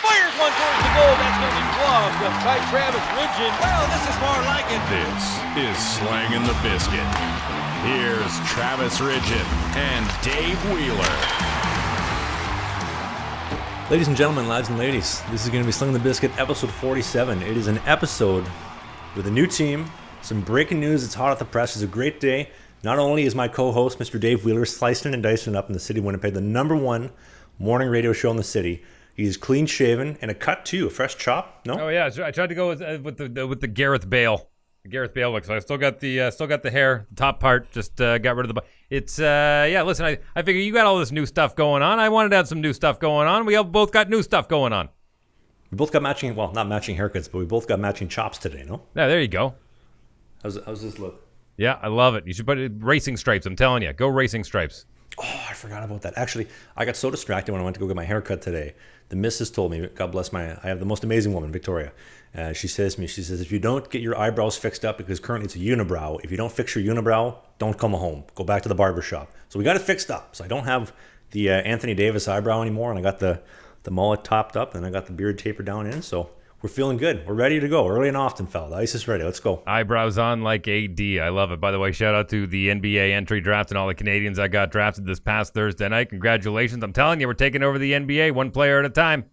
Fires one towards the goal. That's going to be gloved by Travis Ridgen. Well, this is more like it. This is Slangin The Bizkit. Here's Travis Ridgen and Dave Wheeler. Ladies and gentlemen, lads and ladies, this is going to be Slangin The Bizkit, episode 47. It is an episode with a new team, some breaking news. It's hot off the press. It's a great day. Not only is my co-host, Mr. Dave Wheeler, slicing and dicing up in the city of Winnipeg, the number one morning radio show in the city. He's clean shaven and a cut too, a fresh chop. No? Oh yeah, I tried to go with the Gareth Bale, look. So I still got the hair, the top part. Just got rid of the. It's yeah. Listen, I figure you got all this new stuff going on. I wanted to have some new stuff going on. We all both got new stuff going on. We both got matching, well, not matching haircuts, but we both got matching chops today. No? Yeah, there you go. How's this look? Yeah, I love it. You should put it racing stripes. I'm telling you, go racing stripes. Oh, I forgot about that. Actually, I got so distracted when I went to go get my hair cut today. The missus told me, God bless I have the most amazing woman, Victoria. She says to me, if you don't get your eyebrows fixed up, because currently it's a unibrow, if you don't fix your unibrow, don't come home. Go back to the barber shop. So we got it fixed up. So I don't have the Anthony Davis eyebrow anymore, and I got the mullet topped up, and I got the beard tapered down in. So we're feeling good. We're ready to go. Early and often, fella. The ice is ready. Let's go. Eyebrows on like AD. I love it. By the way, shout out to the NBA entry draft and all the Canadians that got drafted this past Thursday night. Congratulations. I'm telling you, we're taking over the NBA one player at a time.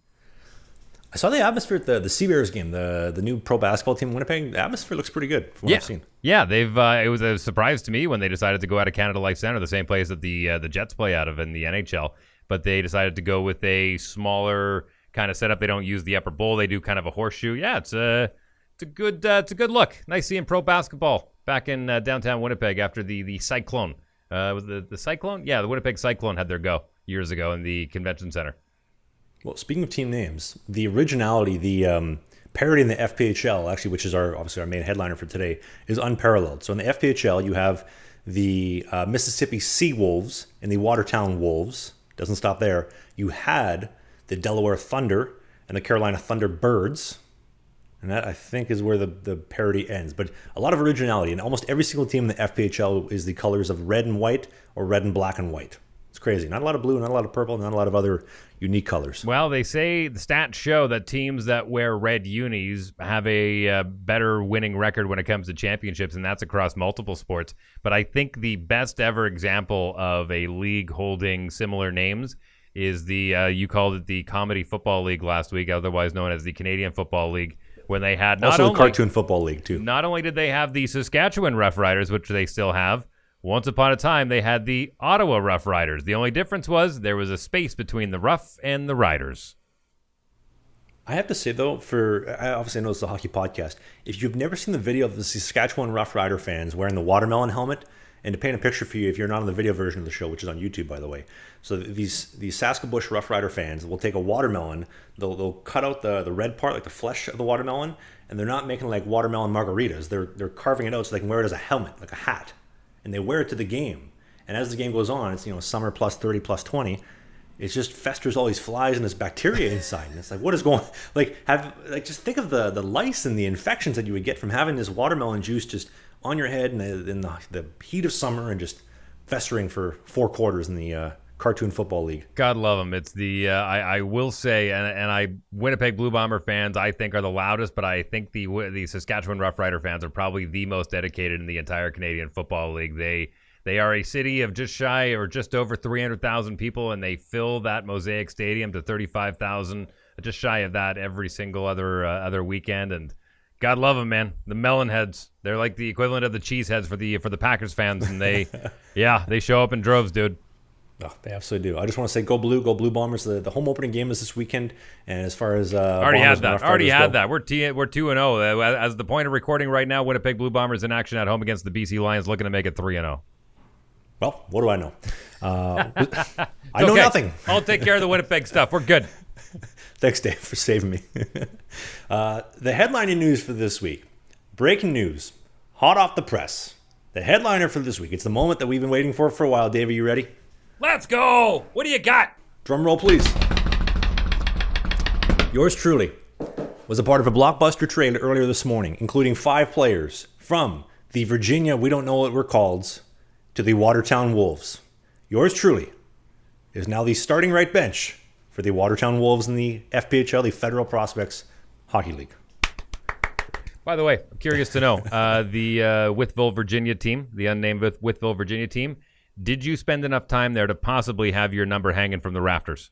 I saw the atmosphere at the Seabears game, the new pro basketball team in Winnipeg. The atmosphere looks pretty good from what I've seen. Yeah, they've. It was a surprise to me when they decided to go out of Canada Life Centre, the same place that the Jets play out of in the NHL. But they decided to go with a smaller kind of setup. They don't use the upper bowl. They do kind of a horseshoe. Yeah, it's a good look. Nice seeing pro basketball back in downtown Winnipeg after the Cyclone. Was the Cyclone? Yeah, the Winnipeg Cyclone had their go years ago in the convention center. Well, speaking of team names, the originality, the parody in the FPHL, actually, which is obviously our main headliner for today, is unparalleled. So in the FPHL, you have the Mississippi Sea Wolves and the Watertown Wolves. Doesn't stop there. You had the Dealware Thunder and the Carolina Thunderbirds. And that, I think, is where the parody ends. But a lot of originality. And almost every single team in the FPHL is the colors of red and white or red and black and white. It's crazy. Not a lot of blue, not a lot of purple, not a lot of other unique colors. Well, they say the stats show that teams that wear red unis have a better winning record when it comes to championships, and that's across multiple sports. But I think the best ever example of a league holding similar names is the you called it the Comedy Football League last week, otherwise known as the Canadian Football League, when they had also the Cartoon Football League too. Not only did they have the Saskatchewan Rough Riders, which they still have, once upon a time they had the Ottawa Rough Riders. The only difference was there was a space between the Rough and the Riders. I have to say though, I obviously know it's a hockey podcast. If you've never seen the video of the Saskatchewan Rough Rider fans wearing the watermelon helmet, and to paint a picture for you, if you're not on the video version of the show, which is on YouTube, by the way. So these Saskatchewan Rough Rider fans will take a watermelon, they'll cut out the red part, like the flesh of the watermelon, and they're not making like watermelon margaritas. They're carving it out so they can wear it as a helmet, like a hat. And they wear it to the game. And as the game goes on, it's summer plus 30 plus 20. It just festers all these flies and this bacteria inside. And it's like, what is going just think of the lice and the infections that you would get from having this watermelon juice just on your head in the heat of summer and just festering for 4 quarters in the Cartoon Football League. God love them. It's the I will say, and Winnipeg Blue Bomber fans I think are the loudest, but I think the Saskatchewan Rough Rider fans are probably the most dedicated in the entire Canadian Football League. They are a city of just shy or just over 300,000 people, and they fill that Mosaic Stadium to 35,000, just shy of that every single other weekend. And God love them, man. The melon heads. They're like the equivalent of the cheese heads for the Packers fans, and they show up in droves, dude. Oh, they absolutely do. I just want to say, go Blue Bombers. The home opening game is this weekend, and as far as already had that. We're 2-0 as the point of recording right now. Winnipeg Blue Bombers in action at home against the BC Lions, looking to make it 3-0. Well, what do I know? I know nothing. I'll take care of the Winnipeg stuff. We're good. Thanks, Dave, for saving me. The headlining news for this week. Breaking news. Hot off the press. The headliner for this week. It's the moment that we've been waiting for a while. Dave, are you ready? Let's go. What do you got? Drum roll, please. Yours truly was a part of a blockbuster trade earlier this morning, including 5 players from the Virginia, we don't know what we're called, to the Watertown Wolves. Yours truly is now the starting right bench for the Watertown Wolves in the FPHL, the Federal Prospects Hockey League. By the way, I'm curious to know, the Wytheville, Virginia team, the unnamed Wytheville, Virginia team, did you spend enough time there to possibly have your number hanging from the rafters?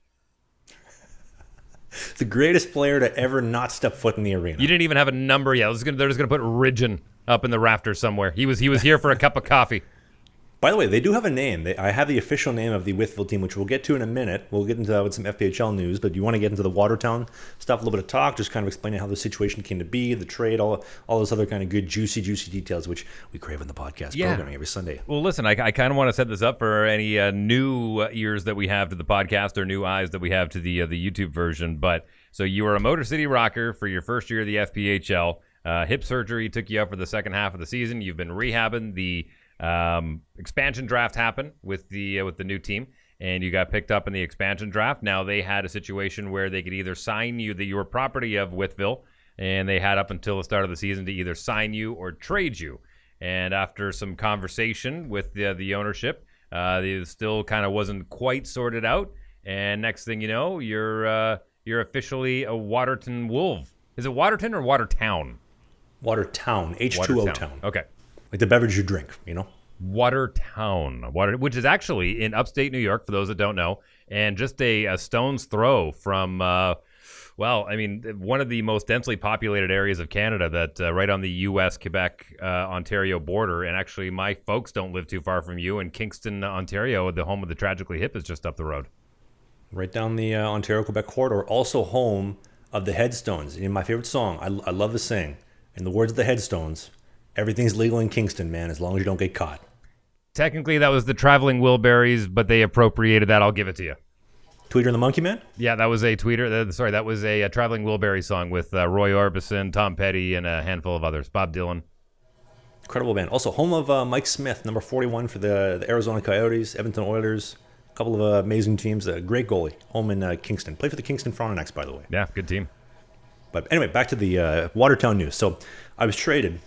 The greatest player to ever not step foot in the arena. You didn't even have a number yet. They're just going to put Ridgen up in the rafters somewhere. He was here for a cup of coffee. By the way, they do have a name. I have the official name of the Wytheville team, which we'll get to in a minute. We'll get into that with some FPHL news, but you want to get into the Watertown stuff, a little bit of talk, just kind of explaining how the situation came to be, the trade, all those other kind of good, juicy details, which we crave in the podcast programming every Sunday. Well, listen, I kind of want to set this up for any new ears that we have to the podcast or new eyes that we have to the YouTube version. But so you were a Motor City Rocker for your first year of the FPHL. Hip surgery took you up for the second half of the season. You've been rehabbing. The expansion draft happened with the new team, and you got picked up in the expansion draft. Now they had a situation where they could either sign you, that you were property of Wytheville, and they had up until the start of the season to either sign you or trade you. And after some conversation with the ownership, it still kind of wasn't quite sorted out. And next thing you know, you're officially a Watertown Wolf. Is it Watertown or Watertown? Watertown, H2O Town. Okay. Like the beverage you drink, you know? Watertown, which is actually in upstate New York, for those that don't know, and just a stone's throw from, one of the most densely populated areas of Canada, that right on the U.S., Quebec, Ontario border. And actually, my folks don't live too far from you, and Kingston, Ontario, the home of the Tragically Hip, is just up the road. Right down the Ontario-Quebec corridor, also home of the Headstones. In my favorite song, I love the saying, in the words of the Headstones, everything's legal in Kingston, man, as long as you don't get caught. Technically, that was the Traveling Wilburys, but they appropriated that. I'll give it to you. Tweeter and the Monkey Man? Yeah, that was a tweeter. That was a Traveling Wilbury song with Roy Orbison, Tom Petty, and a handful of others. Bob Dylan. Incredible band. Also, home of Mike Smith, number 41 for the Arizona Coyotes, Edmonton Oilers. A couple of amazing teams. A great goalie. Home in Kingston. Played for the Kingston Frontenacs, by the way. Yeah, good team. But anyway, back to the Watertown news. So I was traded,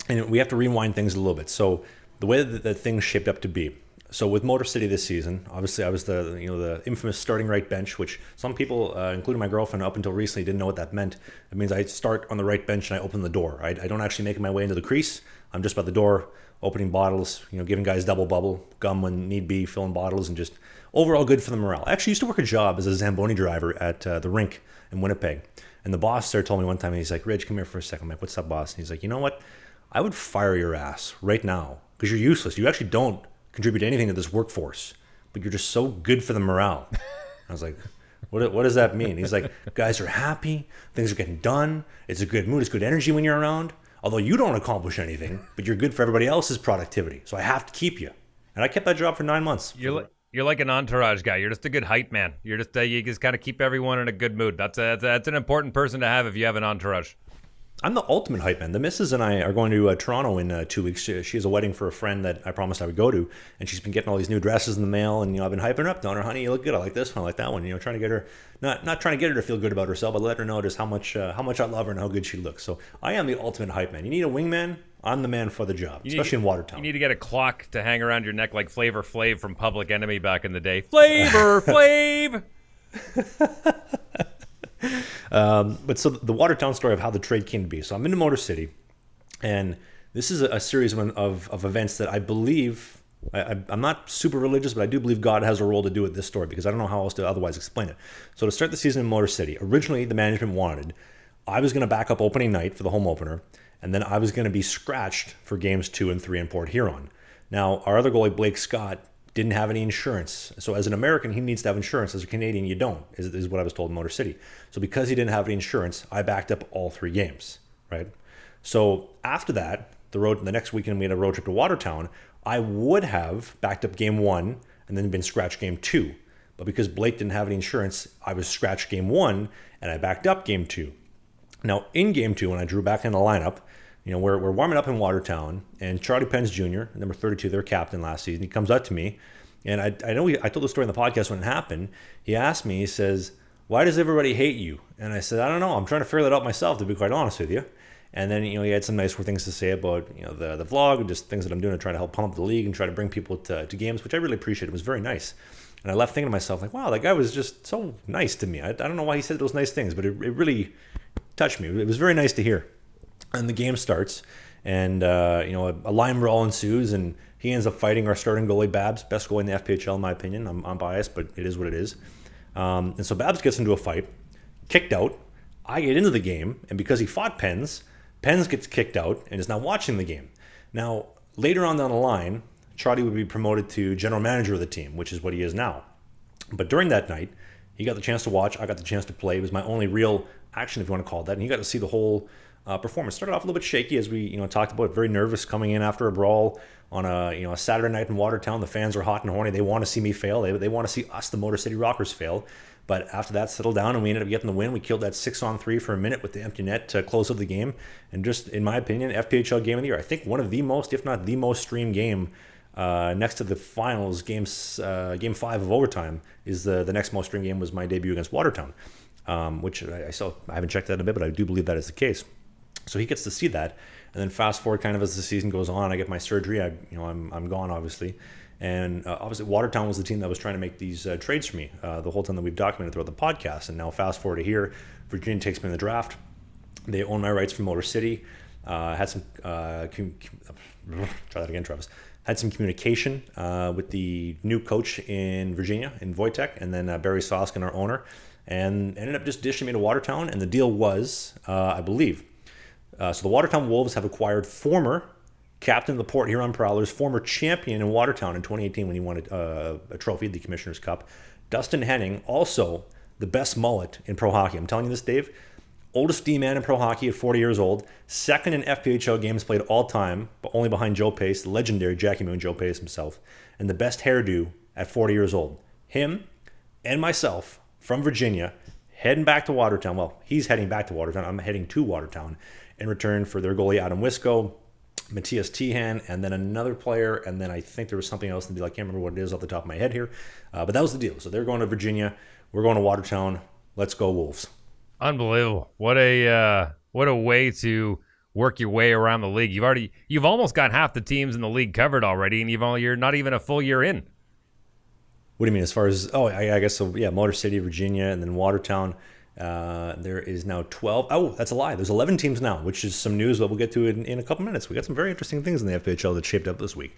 and we have to rewind things a little bit. So the way that things shaped up to be. So with Motor City this season, obviously I was the infamous starting right bench, which some people, including my girlfriend, up until recently didn't know what that meant. It means I start on the right bench and I open the door. I don't actually make my way into the crease. I'm just by the door, opening bottles, giving guys double bubble, gum when need be, filling bottles, and just overall good for the morale. I actually used to work a job as a Zamboni driver at the rink in Winnipeg. And the boss there told me one time, and he's like, "Ridge, come here for a second." I'm like, "What's up, boss?" And he's like, "You know what? I would fire your ass right now because you're useless. You actually don't contribute anything to this workforce, but you're just so good for the morale." I was like, what does that mean? He's like, "Guys are happy. Things are getting done. It's a good mood. It's good energy when you're around. Although you don't accomplish anything, but you're good for everybody else's productivity. So I have to keep you." And I kept that job for 9 months. You're like an entourage guy. You're just a good hype man. You just kind of keep everyone in a good mood. That's an important person to have if you have an entourage. I'm the ultimate hype man. The missus and I are going to Toronto in 2 weeks. She has a wedding for a friend that I promised I would go to, and she's been getting all these new dresses in the mail. And I've been hyping her up, telling her, "Honey, you look good. I like this one. I like that one." Trying to get her, not trying to get her to feel good about herself, but let her know just how much I love her and how good she looks. So I am the ultimate hype man. You need a wingman? I'm the man for the job, especially in Watertown. You need to get a clock to hang around your neck like Flavor Flav from Public Enemy back in the day. Flavor Flav. But so the Watertown story of how the trade came to be. So I'm in Motor City, and this is a series of events that I believe, I'm not super religious, but I do believe God has a role to do with this story because I don't know how else to otherwise explain it. So to start the season in Motor City, originally the management wanted, I was going to back up opening night for the home opener, and then I was going to be scratched for games 2 and 3 in Port Huron. Now, our other goalie, Blake Scott, didn't have any insurance. So as an American, he needs to have insurance. As a Canadian, you don't, is what I was told in Motor City. So because he didn't have any insurance, I backed up all 3 games, right? So after that, the next weekend we had a road trip to Watertown, I would have backed up game 1 and then been scratched game 2. But because Blake didn't have any insurance, I was scratched game 1 and I backed up game 2. Now in game 2, when I drew back in the lineup, we're warming up in Watertown, and Charlie Pence Jr., number 32, their captain last season, he comes up to me, and I know I told the story in the podcast when it happened. He asked me, he says, "Why does everybody hate you?" And I said, "I don't know. I'm trying to figure that out myself, to be quite honest with you." And then, he had some nice things to say about, the vlog and just things that I'm doing to try to help pump up the league and try to bring people to games, which I really appreciate. It was very nice. And I left thinking to myself, like, wow, that guy was just so nice to me. I don't know why he said those nice things, but it really touched me. It was very nice to hear. And the game starts, and a line brawl ensues, and he ends up fighting our starting goalie, Babs, best goalie in the FPHL in my opinion. I'm biased, but it is what it is. And so Babs gets into a fight, kicked out. I get into the game, and because he fought Pens gets kicked out and is now watching the game. Now, later on down the line, Charlie would be promoted to general manager of the team, which is what he is now. But during that night, he got the chance to watch. I got the chance to play. It was my only real action, if you want to call it that. And he got to see the whole performance. Started off a little bit shaky, as we talked about. Very nervous coming in after a brawl on a Saturday night in Watertown. The fans are hot and horny. They want to see me fail. They want to see us, the Motor City Rockers, fail. But after that settled down and we ended up getting the win, we killed that 6-on-3 for a minute with the empty net to close out the game. And just, in my opinion, FPHL game of the year. I think one of the most, if not the most streamed game next to the finals, game 5 of overtime, is the next most streamed game was my debut against Watertown, which I haven't checked that in a bit, but I do believe that is the case. So he gets to see that. And then fast forward kind of as the season goes on, I get my surgery. I'm gone, obviously. And obviously, Watertown was the team that was trying to make these trades for me the whole time that we've documented throughout the podcast. And now, fast forward to here, Virginia takes me in the draft. They own my rights from Motor City. Had some try that again, Travis. Had some communication with the new coach in Virginia, in Wojtek, and then Barry Soskin, our owner, and ended up just dishing me to Watertown. And the deal was, I believe, so the Watertown Wolves have acquired former captain of the Port Huron Prowlers, former champion in Watertown in 2018 when he won a trophy, the Commissioner's Cup. Dustin Henning, also the best mullet in pro hockey. I'm telling you this, Dave. Oldest D-man in pro hockey at 40 years old. Second in FPHL games played all time, but only behind Joe Pace, the legendary Jackie Moon Joe Pace himself. And the best hairdo at 40 years old. Him and myself from Virginia heading back to Watertown. Well, he's heading back to Watertown. I'm heading to Watertown in return for their goalie, Adam Wisco, Matthias Tehan, and then another player, and then I think there was something else in the deal. I can't remember what it is off the top of my head here, but that was the deal. So they're going to Virginia. We're going to Watertown. Let's go Wolves. Unbelievable. What a way to work your way around the league. You've almost got half the teams in the league covered already, and you're not even a full year in. What do you mean as far as, I guess so, yeah, Motor City, Virginia, and then Watertown. There is now 12. Oh, that's a lie. There's 11 teams now, which is some news that we'll get to in a couple minutes. We got some very interesting things in the FPHL that shaped up this week.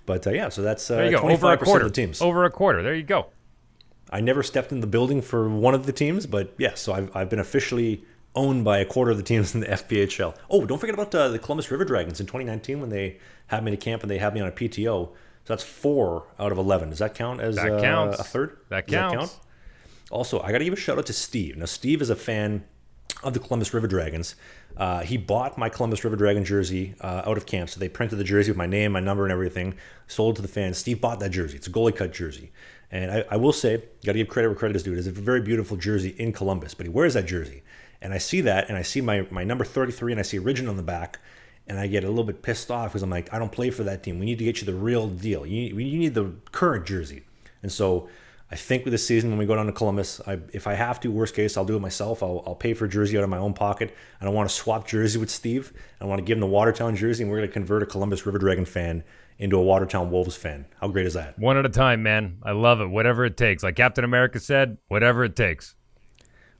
But yeah, so that's 25% of the teams. Over a quarter. There you go. I never stepped in the building for one of the teams, but yes, so I've been officially owned by a quarter of the teams in the FPHL. Oh, don't forget about the Columbus River Dragons in 2019 when they had me to camp and they had me on a PTO. So that's 4 out of 11. Does that count as a third? That counts. Does that count? Also, I got to give a shout out to Steve. Now, Steve is a fan of the Columbus River Dragons. He bought my Columbus River Dragon jersey out of camp. So they printed the jersey with my name, my number, and everything. Sold it to the fans. Steve bought that jersey. It's a goalie cut jersey. And I will say, got to give credit where credit is due. It's a very beautiful jersey in Columbus, but he wears that jersey. And I see that, and I see my number 33, and I see Origin on the back, and I get a little bit pissed off because I'm like, I don't play for that team. We need to get you the real deal. You need the current jersey. And so I think with this season, when we go down to Columbus, if I have to, worst case, I'll do it myself. I'll pay for a jersey out of my own pocket. I don't want to swap jersey with Steve. I want to give him the Watertown jersey, and we're going to convert a Columbus River Dragon fan into a Watertown Wolves fan. How great is that? One at a time, man. I love it. Whatever it takes. Like Captain America said, whatever it takes.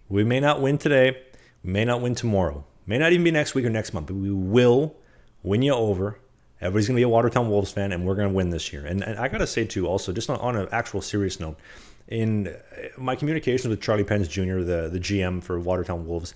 We may not win today. We may not win tomorrow. May not even be next week or next month, but we will win you over. Everybody's going to be a Watertown Wolves fan, and we're going to win this year. And I got to say, too, also, just on an actual serious note, in my communications with Charlie Pence Jr., the GM for Watertown Wolves,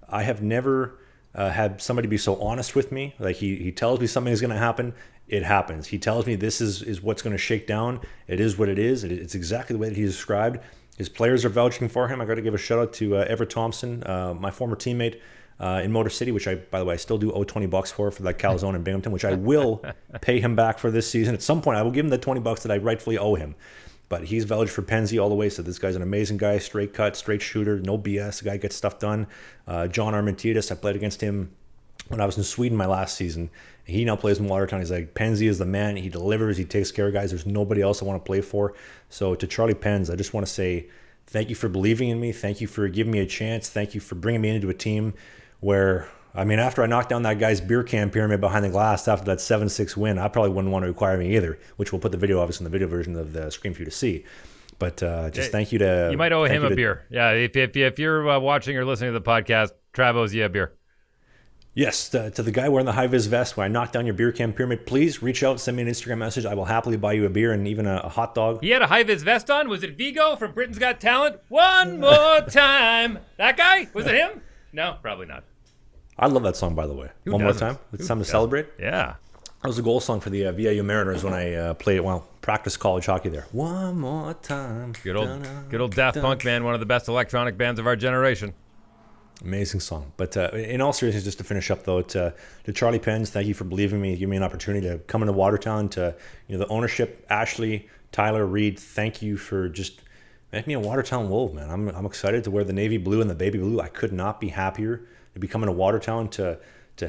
I have never had somebody be so honest with me. Like, he tells me something is going to happen. It happens. He tells me this is what's going to shake down. It is what it is. It's exactly the way that he described. His players are vouching for him. I got to give a shout out to Everett Thompson, my former teammate in Motor City, which by the way, I still do owe $20 for that calzone in Binghamton, which I will pay him back for this season. At some point, I will give him the $20 that I rightfully owe him. But he's vouched for Penzi all the way. So this guy's an amazing guy, straight cut, straight shooter, no BS. The guy gets stuff done. John Armentidis, I played against him when I was in Sweden my last season. He now plays in Watertown. He's like, Penzi is the man. He delivers. He takes care of guys. There's nobody else I want to play for. So to Charlie Pens, I just want to say thank you for believing in me. Thank you for giving me a chance. Thank you for bringing me into a team where, I mean, after I knocked down that guy's beer can pyramid behind the glass after that 7-6 win, I probably wouldn't want to require me either, which we'll put the video, obviously, in the video version of the screen for you to see. But just thank you to... You might owe him a beer. Yeah, if you're watching or listening to the podcast, Trav owes you a beer. Yes, to the guy wearing the high-vis vest where I knocked down your beer can pyramid, please reach out, send me an Instagram message. I will happily buy you a beer and even a hot dog. He had a high-vis vest on? Was it Vigo from Britain's Got Talent? One more time. That guy? Was it him? No, probably not. I love that song, by the way. One more time. It's time to celebrate. Yeah. That was a goal song for the VIU Mariners when I practiced college hockey there. One more time. Good old Daft Punk, man. One of the best electronic bands of our generation. Amazing song. But in all seriousness, just to finish up, though, to Charlie Pens, thank you for believing me, giving me an opportunity to come into Watertown. To the ownership, Ashley, Tyler, Reed, thank you for just making me a Watertown Wolf, man. I'm excited to wear the navy blue and the baby blue. I could not be happier to be coming to Watertown to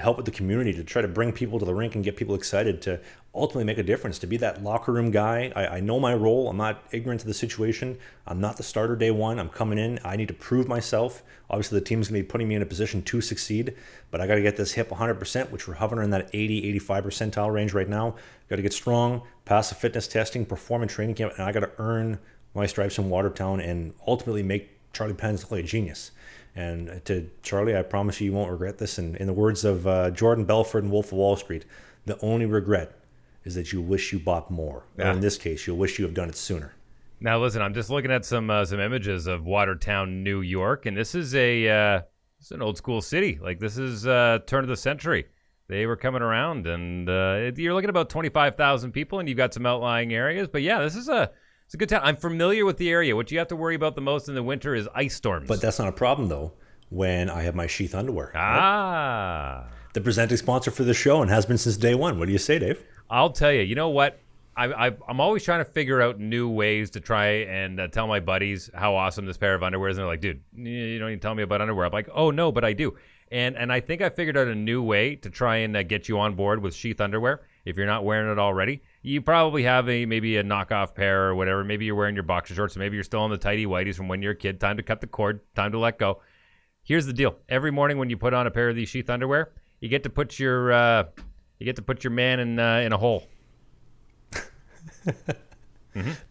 help with the community, to try to bring people to the rink and get people excited, to ultimately make a difference, to be that locker room guy. I know my role. I'm not ignorant to the situation. I'm not the starter day one. I'm coming in. I need to prove myself. Obviously, the team's going to be putting me in a position to succeed, but I got to get this hip 100%, which we're hovering in that 80, 85 percentile range right now. Got to get strong, pass the fitness testing, perform in training camp, and I got to earn my stripes in Watertown and ultimately make Charlie Pens look like a genius. And to Charlie, I promise you won't regret this. And in the words of Jordan Belfort and Wolf of Wall Street, the only regret is that you wish you bought more. Yeah. Or in this case, you'll wish you have done it sooner. Now, listen, I'm just looking at some images of Watertown, New York, and this is an old school city. Like, this is turn of the century. They were coming around, and you're looking at about 25,000 people, and you've got some outlying areas. But yeah, it's a good town. I'm familiar with the area. What you have to worry about the most in the winter is ice storms. But that's not a problem, though, when I have my Sheath Underwear. Ah. Right? The presenting sponsor for the show and has been since day one. What do you say, Dave? I'll tell you. You know what? I'm always trying to figure out new ways to try and tell my buddies how awesome this pair of underwear is. And they're like, dude, you don't even tell me about underwear. I'm like, oh, no, but I do. And I think I figured out a new way to try and get you on board with Sheath Underwear. If you're not wearing it already, you probably have maybe a knockoff pair or whatever. Maybe you're wearing your boxer shorts. So maybe you're still on the tighty whities from when you're a kid. Time to cut the cord. Time to let go. Here's the deal. Every morning when you put on a pair of these Sheath Underwear, you get to put your man in a hole.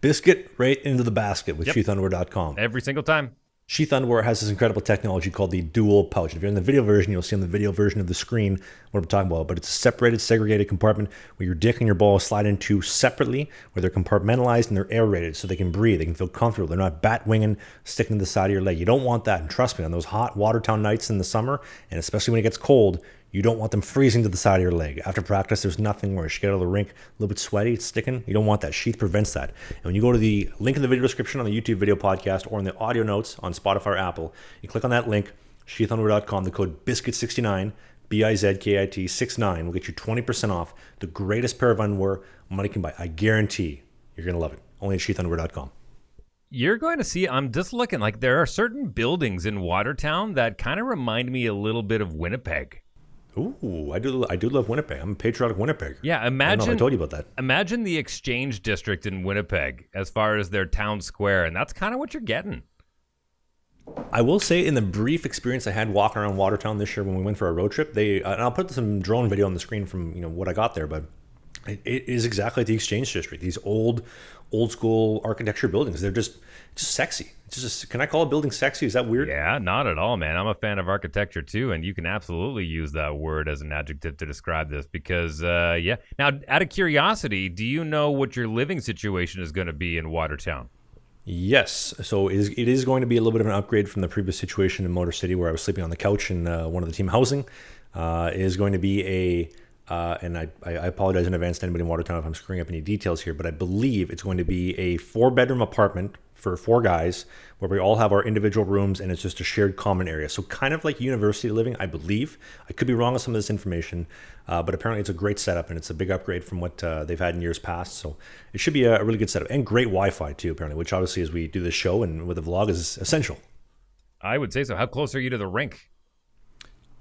Biscuit right into the basket with sheathunderwear.com. Every single time. Sheath Underwear has this incredible technology called the dual pouch. If you're in the video version, you'll see on the video version of the screen what I'm talking about. But it's a separated, segregated compartment where your dick and your balls slide into separately, where they're compartmentalized and they're aerated so they can breathe. They can feel comfortable. They're not bat-winging, sticking to the side of your leg. You don't want that. And trust me, on those hot Watertown nights in the summer, and especially when it gets cold, you don't want them freezing to the side of your leg. After practice, there's nothing worse. You get out of the rink, a little bit sweaty, it's sticking. You don't want that. Sheath prevents that. And when you go to the link in the video description on the YouTube video podcast or in the audio notes on Spotify or Apple, you click on that link, sheathunderwear.com, the code BISKIT69, BIZKIT 69 will get you 20% off the greatest pair of underwear money can buy. I guarantee you're going to love it. Only at sheathunderwear.com. You're going to see, I'm just looking, like there are certain buildings in Watertown that kind of remind me a little bit of Winnipeg. Ooh, I do love Winnipeg. I'm a patriotic Winnipegger. Yeah, imagine. I told you about that. Imagine the Exchange District in Winnipeg as far as their town square, and that's kind of what you're getting. I will say, in the brief experience I had walking around Watertown this year when we went for our road trip, and I'll put some drone video on the screen from what I got there, but it is exactly like the Exchange District. These old school architecture buildings. They're just sexy. It's just, can I call a building sexy? Is that weird? Yeah, not at all, man. I'm a fan of architecture too, and you can absolutely use that word as an adjective to describe this because, yeah. Now, out of curiosity, do you know what your living situation is going to be in Watertown? Yes. So it is going to be a little bit of an upgrade from the previous situation in Motor City where I was sleeping on the couch in one of the team housing. It is going to be and I apologize in advance to anybody in Watertown if I'm screwing up any details here, but I believe it's going to be a 4-bedroom apartment for 4 guys where we all have our individual rooms and it's just a shared common area. So kind of like university living, I believe. I could be wrong with some of this information, but apparently it's a great setup and it's a big upgrade from what they've had in years past. So it should be a really good setup and great Wi-Fi too, apparently, which obviously as we do this show and with the vlog is essential. I would say so. How close are you to the rink?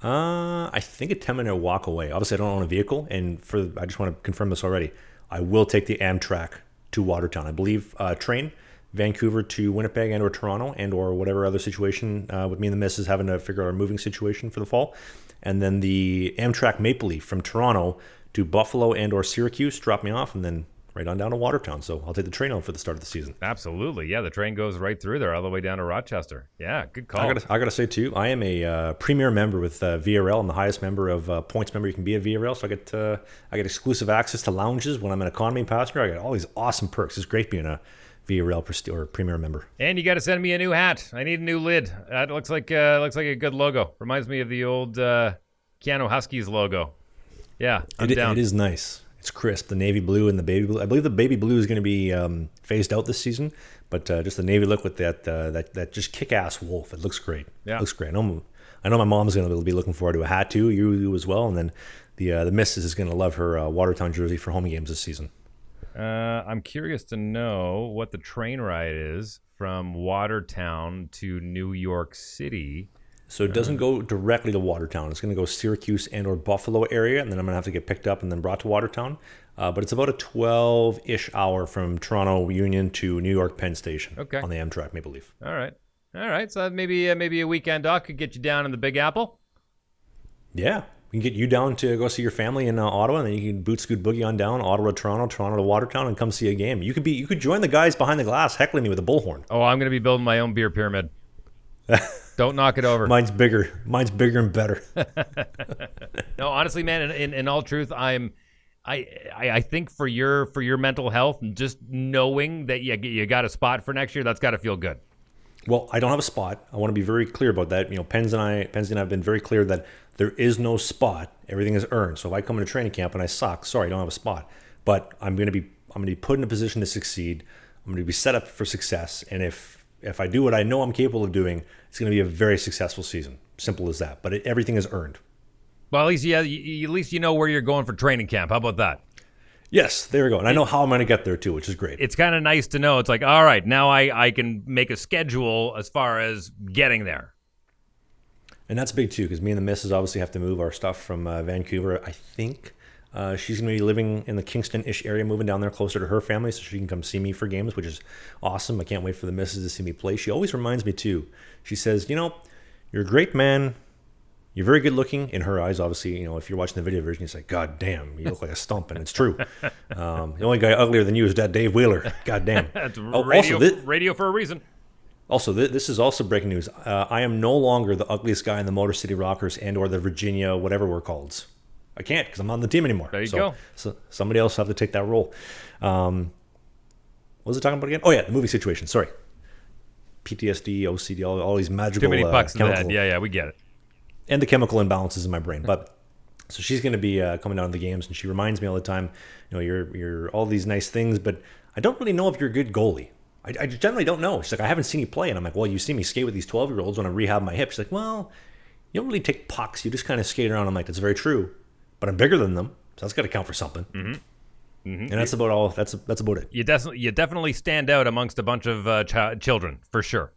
I think a 10-minute walk away. Obviously, I don't own a vehicle, and I just want to confirm this already. I will take the Amtrak to Watertown. I believe train Vancouver to Winnipeg and or Toronto and or whatever other situation with me and the missus having to figure out our moving situation for the fall. And then the Amtrak Maple Leaf from Toronto to Buffalo and or Syracuse, drop me off, and then right on down to Watertown. So I'll take the train out for the start of the season. Absolutely. Yeah, the train goes right through there all the way down to Rochester. Yeah, good call. I gotta say, too, I am a premier member with VRL. I'm the highest member of points member you can be at VRL. So I get exclusive access to lounges when I'm an economy passenger. I got all these awesome perks. It's great being a VRL or premier member. And you got to send me a new hat. I need a new lid. That looks like a good logo. Reminds me of the old Keanu Huskies logo. Yeah, I'm down. It is nice. It's crisp. The navy blue and the baby blue. I believe the baby blue is going to be phased out this season, but just the navy look with that just kick-ass wolf. It looks great. Yeah, it looks great. I know my mom's going to be looking forward to a hat too. You as well, and then the missus is going to love her Watertown jersey for home games this season. I'm curious to know what the train ride is from Watertown to New York City. So it doesn't go directly to Watertown. It's going to go Syracuse and or Buffalo area, and then I'm going to have to get picked up and then brought to Watertown. But it's about a 12-ish hour from Toronto Union to New York Penn Station on the Amtrak Maple Leaf. All right. So maybe a weekend doc could get you down in the Big Apple. Yeah. We can get you down to go see your family in Ottawa, and then you can boot scoot boogie on down, Ottawa to Toronto, Toronto to Watertown, and come see a game. You could join the guys behind the glass heckling me with a bullhorn. Oh, I'm going to be building my own beer pyramid. Don't knock it over. Mine's bigger and better. No, honestly, man, in all truth, I think for your mental health, just knowing that you got a spot for next year, that's got to feel good. Well, I don't have a spot. I want to be very clear about that. Penz and I have been very clear that there is no spot. Everything is earned. So if I come into training camp and I suck, sorry, I don't have a spot. But I'm going to be put in a position to succeed. I'm going to be set up for success. And if I do what I know I'm capable of doing, it's going to be a very successful season. Simple as that. But everything is earned. Well, at least you know where you're going for training camp. How about that? Yes, there we go. And I know how I'm going to get there too, which is great. It's kind of nice to know. It's like, all right, now I can make a schedule as far as getting there. And that's big too, because me and the missus obviously have to move our stuff from Vancouver. I think she's going to be living in the Kingston-ish area, moving down there closer to her family so she can come see me for games, which is awesome. I can't wait for the missus to see me play. She always reminds me too. She says, you're a great man. You're very good looking in her eyes. Obviously, if you're watching the video version, you say, God damn, you look like a stump. And it's true. The only guy uglier than you is that Dave Wheeler. God damn. That's radio for a reason. Also, this is also breaking news. I am no longer the ugliest guy in the Motor City Rockers and or the Virginia, whatever we're called. I can't because I'm not on the team anymore. There you go. So somebody else will have to take that role. What was it talking about again? Oh, yeah, the movie situation. Sorry. PTSD, OCD, all these magical... Too many pucks in the chemical, head. Yeah, we get it. And the chemical imbalances in my brain. But so she's going to be coming down to the games, and she reminds me all the time, you're all these nice things, but I don't really know if you're a good goalie. I generally don't know. She's like, I haven't seen you play. And I'm like, well, you see me skate with these 12-year-olds when I rehab my hip. She's like, well, you don't really take pucks. You just kind of skate around. I'm like, that's very true. But I'm bigger than them, so that's got to count for something. Mm-hmm. Mm-hmm. And that's about all. That's about it. You definitely stand out amongst a bunch of children, for sure.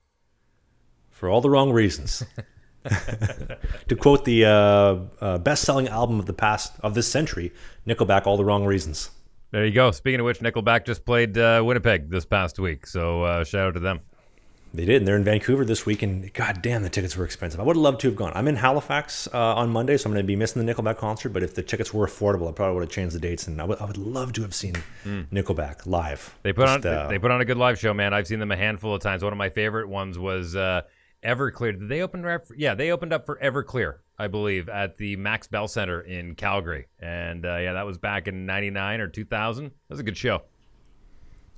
For all the wrong reasons. To quote the best-selling album of this century, Nickelback, All the Wrong Reasons. There you go. Speaking of which, Nickelback just played Winnipeg this past week, so shout out to them. They did, and they're in Vancouver this week, and god damn, the tickets were expensive. I would have loved to have gone. I'm in Halifax on Monday, so I'm going to be missing the Nickelback concert, but if the tickets were affordable, I probably would have changed the dates, and I would love to have seen Nickelback live. They put on a good live show, man. I've seen them a handful of times. One of my favorite ones was Everclear. Did they open up? They opened up for Everclear, I believe, at the Max Bell Center in Calgary, and that was back in '99 or 2000. That was a good show.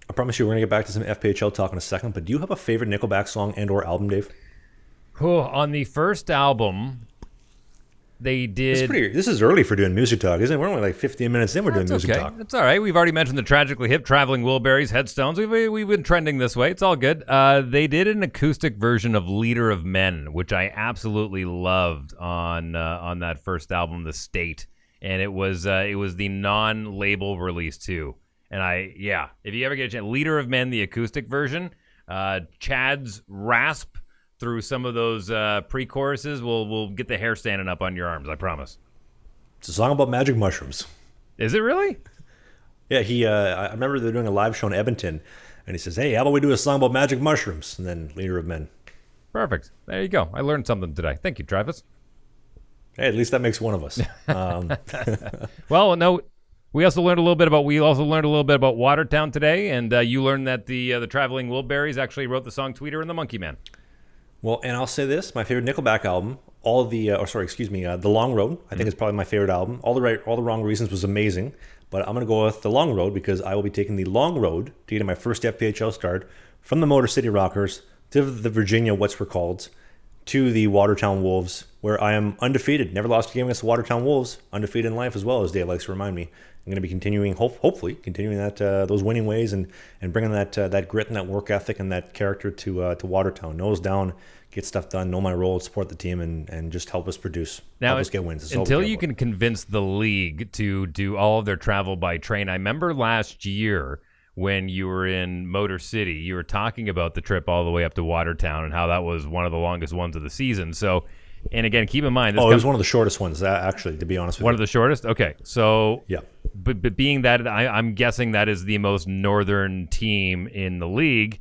I promise you we're going to get back to some FPHL talk in a second, but do you have a favorite Nickelback song and or album, Dave? Oh, on the first album, they did... This is early for doing music talk, isn't it? We're only like 15 minutes in, we're doing music talk. That's all right. We've already mentioned the Tragically Hip, Traveling Wilburys, Headstones. We've been trending this way. It's all good. They did an acoustic version of Leader of Men, which I absolutely loved on that first album, The State. And it was the non-label release, too. And if you ever get a chance, Leader of Men, the acoustic version, Chad's rasp through some of those pre-choruses will get the hair standing up on your arms, I promise. It's a song about magic mushrooms. Is it really? Yeah, I remember they're doing a live show in Edmonton, and he says, hey, how about we do a song about magic mushrooms? And then Leader of Men. Perfect. There you go. I learned something today. Thank you, Travis. Hey, at least that makes one of us. Well, no... We also learned a little bit about Watertown today, and you learned that the Traveling Wilburys actually wrote the song "Tweeter and the Monkey Man." Well, and I'll say this: my favorite Nickelback album, The Long Road. I think is probably my favorite album. All the Wrong Reasons was amazing, but I'm going to go with The Long Road because I will be taking the long road to get my first FPHL start from the Motor City Rockers to the Virginia What's Recalled to the Watertown Wolves, where I am undefeated. Never lost a game against the Watertown Wolves. Undefeated in life as well, as Dave likes to remind me. I'm going to be continuing, hopefully, continuing that those winning ways and bringing that grit and that work ethic and that character to Watertown. Nose down, get stuff done, know my role, support the team, and just help us produce, help us get wins. Until you can convince the league to do all of their travel by train. I remember last year when you were in Motor City, you were talking about the trip all the way up to Watertown and how that was one of the longest ones of the season. So, and again, keep in mind, it was one of the shortest ones, actually, to be honest with you. One of the shortest? Okay. So, yeah. But being that, I'm guessing that is the most northern team in the league.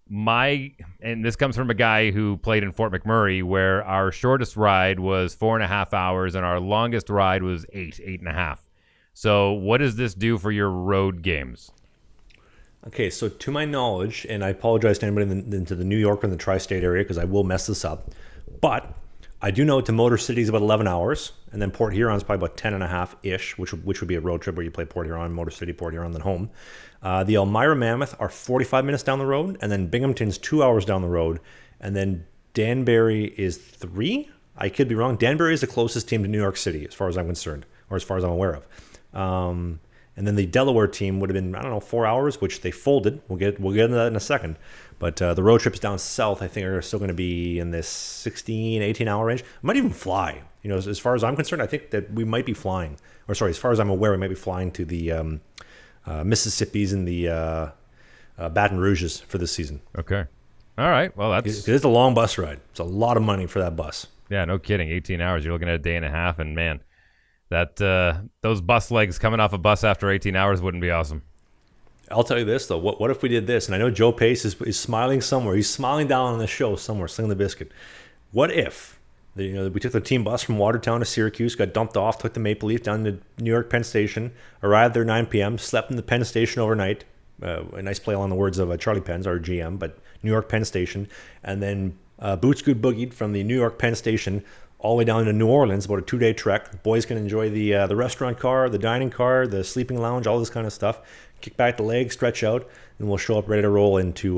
And this comes from a guy who played in Fort McMurray, where our shortest ride was 4.5 hours and our longest ride was 8.5. So what does this do for your road games? Okay, so to my knowledge, and I apologize to anybody into the New York and the tri-state area because I will mess this up, but I do know to Motor City is about 11 hours, and then Port Huron is probably about 10.5-ish, which would be a road trip where you play Port Huron, Motor City, Port Huron, then home. The Elmira Mammoth are 45 minutes down the road, and then Binghamton's 2 hours down the road, and then Danbury is 3? I could be wrong. Danbury is the closest team to New York City, as far as I'm concerned, or as far as I'm aware of. And then the Delaware team would have been, 4 hours, which they folded. We'll get into that in a second. But the road trips down south, I think, are still going to be in this 16, 18-hour range. I might even fly. As far as I'm concerned, I think that we might be flying. As far as I'm aware, we might be flying to the Mississippi's and the Baton Rouges for this season. Okay. All right. Well, it's a long bus ride. It's a lot of money for that bus. Yeah, no kidding. 18 hours. You're looking at a day and a half, and man, that those bus legs coming off a bus after 18 hours wouldn't be awesome. I'll tell you this, though. What if we did this? And I know Joe Pace is smiling somewhere. He's smiling down on the show somewhere, Slangin The Bizkit. What if we took the team bus from Watertown to Syracuse, got dumped off, took the Maple Leaf down to New York Penn Station, arrived there 9 p.m., slept in the Penn Station overnight. A nice play on the words of Charlie Penn's, our GM, but New York Penn Station. And then boot scoot boogied from the New York Penn Station all the way down to New Orleans, about a 2-day trek. Boys can enjoy the restaurant car, the dining car, the sleeping lounge, all this kind of stuff. Kick back the legs, stretch out, and we'll show up ready to roll into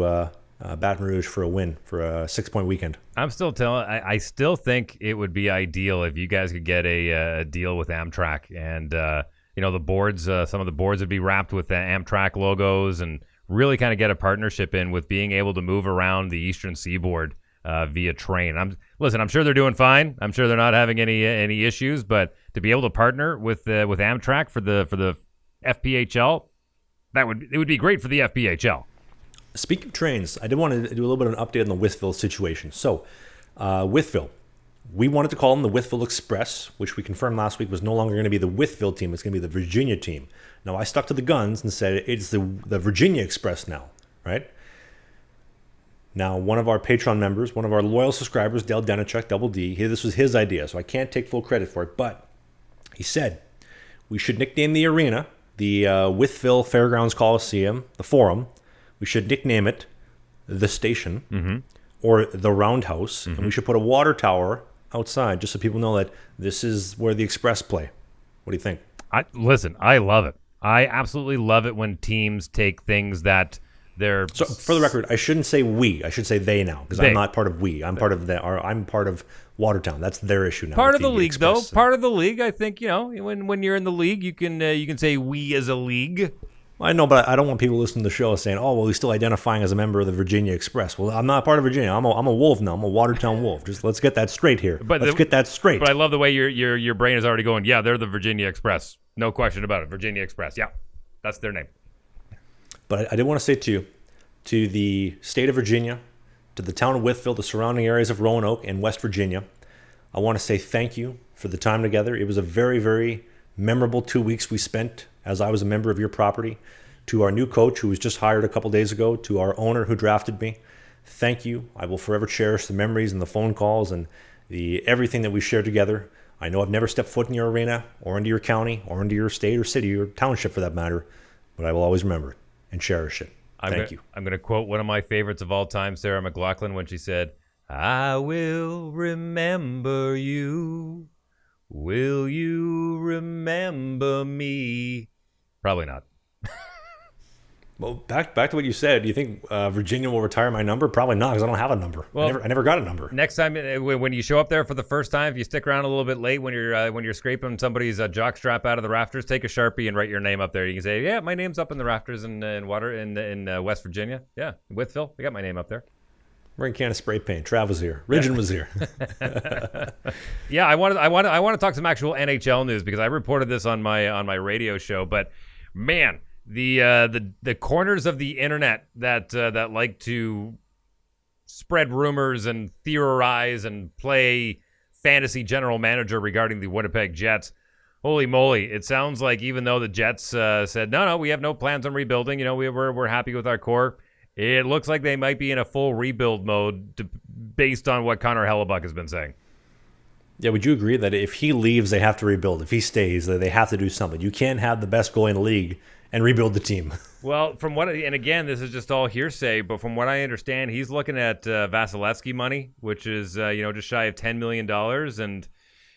Baton Rouge for a win, for a 6-point weekend. I'm still telling. I still think it would be ideal if you guys could get a deal with Amtrak, and the boards. Some of the boards would be wrapped with the Amtrak logos, and really kind of get a partnership in with being able to move around the Eastern Seaboard via train. I'm sure they're doing fine. I'm sure they're not having any issues, but to be able to partner with Amtrak for the FPHL, it would be great for the FPHL. Speaking of trains, I did want to do a little bit of an update on the Wytheville situation. So, Wytheville, we wanted to call them the Wytheville Express, which we confirmed last week was no longer going to be the Wytheville team. It's going to be the Virginia team. Now, I stuck to the guns and said it's the Virginia Express now, right? Now, one of our Patreon members, one of our loyal subscribers, Dale Denichuk, Double D, this was his idea, so I can't take full credit for it, but he said we should nickname the arena the Wytheville Fairgrounds Coliseum, the Forum. We should nickname it the Station or the Roundhouse, and we should put a water tower outside just so people know that this is where the Express play. What do you think? I love it. I absolutely love it when teams take things that they're... So, for the record, I shouldn't say we. I should say they now, because I'm not part of we. I'm part of I'm part of Watertown. That's their issue now. Part of the league, Express, though. Part of the league. I think, when you're in the league, you can say we as a league. I know, but I don't want people listening to the show saying, "Oh, well, he's still identifying as a member of the Virginia Express." Well, I'm not part of Virginia. I'm a Wolf now. I'm a Watertown Wolf. Just let's get that straight here. Let's get that straight. But I love the way your brain is already going. Yeah, they're the Virginia Express. No question about it. Virginia Express. Yeah, that's their name. But I did want to say to the state of Virginia, to the town of Wytheville, the surrounding areas of Roanoke and West Virginia, I want to say thank you for the time together. It was a very, very memorable 2 weeks we spent as I was a member of your property. To our new coach who was just hired a couple days ago, to our owner who drafted me, thank you. I will forever cherish the memories and the phone calls and everything that we shared together. I know I've never stepped foot in your arena or into your county or into your state or city or township for that matter, but I will always remember it and cherish it. Thank you. I'm going to quote one of my favorites of all time, Sarah McLachlan, when she said, "I will remember you. Will you remember me?" Probably not. Well, back to what you said. Do you think Virginia will retire my number? Probably not, because I don't have a number. Well, I never got a number. Next time, when you show up there for the first time, if you stick around a little bit late when you're scraping somebody's jock strap out of the rafters, take a Sharpie and write your name up there. You can say, "Yeah, my name's up in the rafters in West Virginia. Yeah, Wytheville. I got my name up there." Bring a can of spray paint. Trav was here. Ridgen was here. Yeah, I want to talk some actual NHL news because I reported this on my radio show. But man, the corners of the internet that like to spread rumors and theorize and play fantasy general manager regarding the Winnipeg Jets. Holy moly! It sounds like even though the Jets said no, we have no plans on rebuilding. You know, we're happy with our core. It looks like they might be in a full rebuild mode based on what Connor Hellebuyck has been saying. Yeah, would you agree that if he leaves, they have to rebuild? If he stays, they have to do something. You can't have the best goalie in the league and rebuild the team. Well, and again, this is just all hearsay, but from what I understand, he's looking at Vasilevsky money, which is just shy of $10 million, and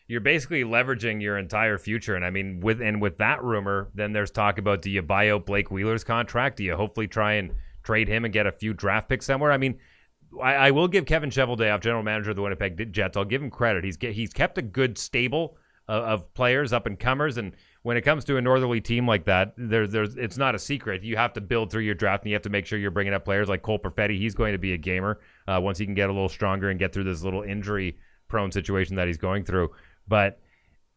you're basically leveraging your entire future. And I mean, with that rumor, then there's talk about, do you buy out Blake Wheeler's contract? Do you hopefully try and trade him and get a few draft picks somewhere? I mean, I will give Kevin Cheveldayoff, general manager of the Winnipeg Jets, I'll give him credit. He's kept a good stable of players, up and comers, and when it comes to a northerly team like that, it's not a secret. You have to build through your draft, and you have to make sure you're bringing up players like Cole Perfetti. He's going to be a gamer once he can get a little stronger and get through this little injury-prone situation that he's going through. But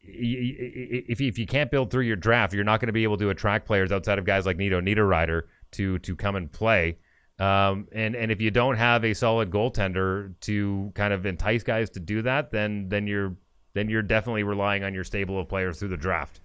if you can't build through your draft, you're not going to be able to attract players outside of guys like Niederreiter to come and play. And if you don't have a solid goaltender to kind of entice guys to do that, then you're definitely relying on your stable of players through the draft.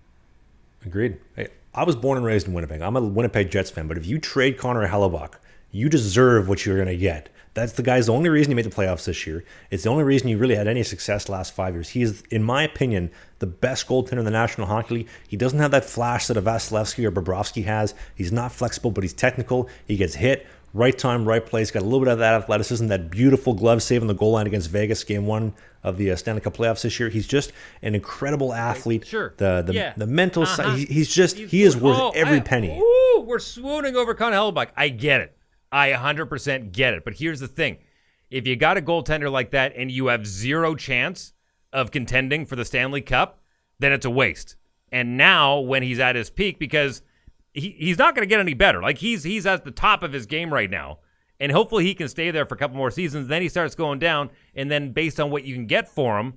Agreed. Hey, I was born and raised in Winnipeg. I'm a Winnipeg Jets fan, but if you trade Connor Hellebuyck, you deserve what you're going to get. That's the only reason he made the playoffs this year. It's the only reason he really had any success the last 5 years. He is, in my opinion, the best goaltender in the National Hockey League. He doesn't have that flash that a Vasilevsky or Bobrovsky has. He's not flexible, but he's technical. He gets hit. Right time, right place. Got a little bit of that athleticism, that beautiful glove save on the goal line against Vegas, Game 1 of the Stanley Cup playoffs this year. He's just an incredible athlete. Sure. The mental side. He is worth every penny. We're swooning over Connor Hellebuyck. I get it. I 100% get it. But here's the thing. If you got a goaltender like that and you have zero chance of contending for the Stanley Cup, then it's a waste. And now when he's at his peak, because he's not going to get any better. Like he's at the top of his game right now, and hopefully he can stay there for a couple more seasons. Then he starts going down, and then based on what you can get for him,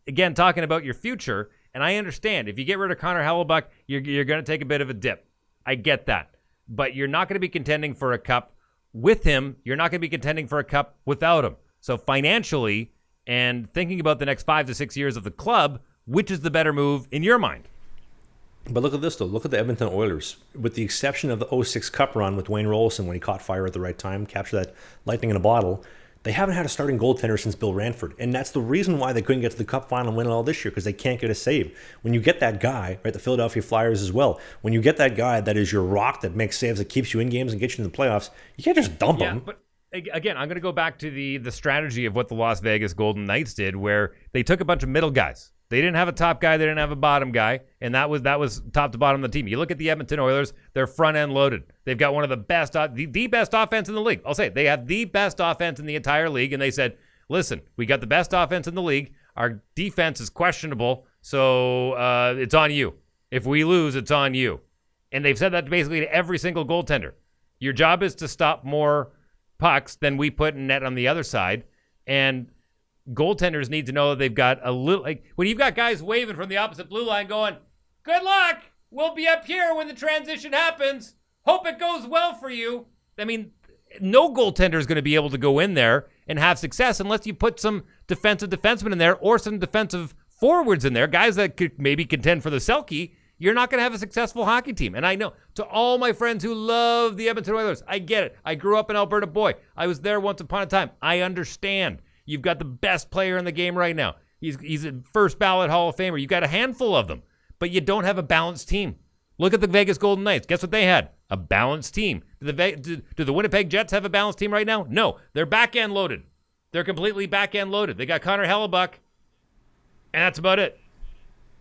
again talking about your future. And I understand if you get rid of Connor Hellebuyck, you're going to take a bit of a dip. I get that, but you're not going to be contending for a cup with him. You're not going to be contending for a cup without him. So financially, and thinking about the next 5 to 6 years of the club, which is the better move in your mind? But look at this, though. Look at the Edmonton Oilers. With the exception of the 06 Cup run with Wayne Rollison when he caught fire at the right time, captured that lightning in a bottle, they haven't had a starting goaltender since Bill Ranford. And that's the reason why they couldn't get to the Cup final and win it all this year, because they can't get a save. When you get that guy, right, the Philadelphia Flyers as well, when you get that guy that is your rock that makes saves, that keeps you in games and gets you in the playoffs, you can't just dump him. But again, I'm going to go back to the strategy of what the Las Vegas Golden Knights did, where they took a bunch of middle guys. They didn't have a top guy. They didn't have a bottom guy. And that was top to bottom of the team. You look at the Edmonton Oilers, they're front end loaded. They've got one of the best, the best offense in the league. I'll say it. They have the best offense in the entire league. And they said, listen, we got the best offense in the league. Our defense is questionable. So it's on you. If we lose, it's on you. And they've said that basically to every single goaltender. Your job is to stop more pucks than we put in net on the other side. And goaltenders need to know that they've got a little, like when you've got guys waving from the opposite blue line going, good luck, we'll be up here when the transition happens, hope it goes well for you. I mean, no goaltender is going to be able to go in there and have success unless you put some defensive defensemen in there or some defensive forwards in there, guys that could maybe contend for the Selke. You're not going to have a successful hockey team. And I know, to all my friends who love the Edmonton Oilers, I get it. I grew up an Alberta boy. I was there once upon a time. I understand. You've got the best player in the game right now. He's a first ballot Hall of Famer. You got a handful of them, but you don't have a balanced team. Look at the Vegas Golden Knights. Guess what they had? A balanced team. Do the Winnipeg Jets have a balanced team right now? No. They're back-end loaded. They're completely back-end loaded. They got Connor Hellebuyck, and that's about it.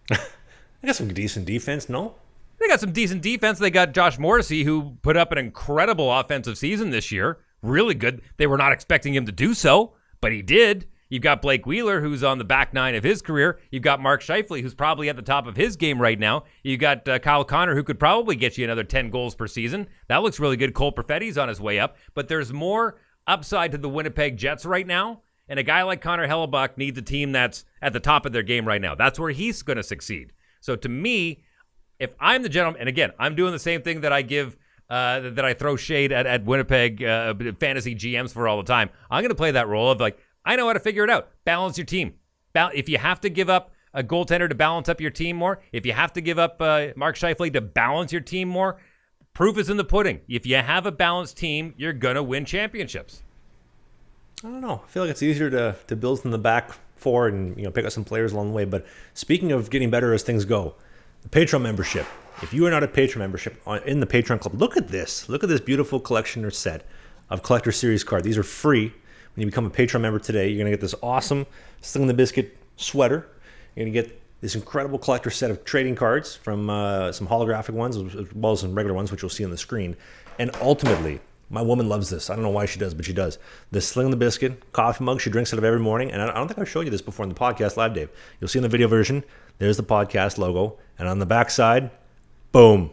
They got some decent defense, no? They got some decent defense. They got Josh Morrissey, who put up an incredible offensive season this year. Really good. They were not expecting him to do so, but he did. You've got Blake Wheeler, who's on the back nine of his career. You've got Mark Scheifele, who's probably at the top of his game right now. You've got Kyle Connor, who could probably get you another 10 goals per season. That looks really good. Cole Perfetti's on his way up. But there's more upside to the Winnipeg Jets right now. And a guy like Connor Hellebuyck needs a team that's at the top of their game right now. That's where he's going to succeed. So to me, if I'm the gentleman, and again, I'm doing the same thing that I give that I throw shade at Winnipeg fantasy GMs for all the time. I'm going to play that role of like, I know how to figure it out. Balance your team. If you have to give up a goaltender to balance up your team more, if you have to give up Mark Scheifele to balance your team more, proof is in the pudding. If you have a balanced team, you're going to win championships. I don't know. I feel like it's easier to build from the back forward and pick up some players along the way. But speaking of getting better as things go, the Patreon membership. If you are not a Patreon membership in the Patreon club, look at this. Look at this beautiful collection or set of Collector Series cards. These are free. When you become a Patreon member today, you're going to get this awesome Slangin The Bizkit sweater. You're going to get this incredible collector set of trading cards from some holographic ones as well as some regular ones, which you'll see on the screen. And ultimately, my woman loves this. I don't know why she does, but she does. The Slangin The Bizkit coffee mug, she drinks out of every morning. And I don't think I've shown you this before in the podcast live, Dave. You'll see in the video version, there's the podcast logo. And on the back side, boom,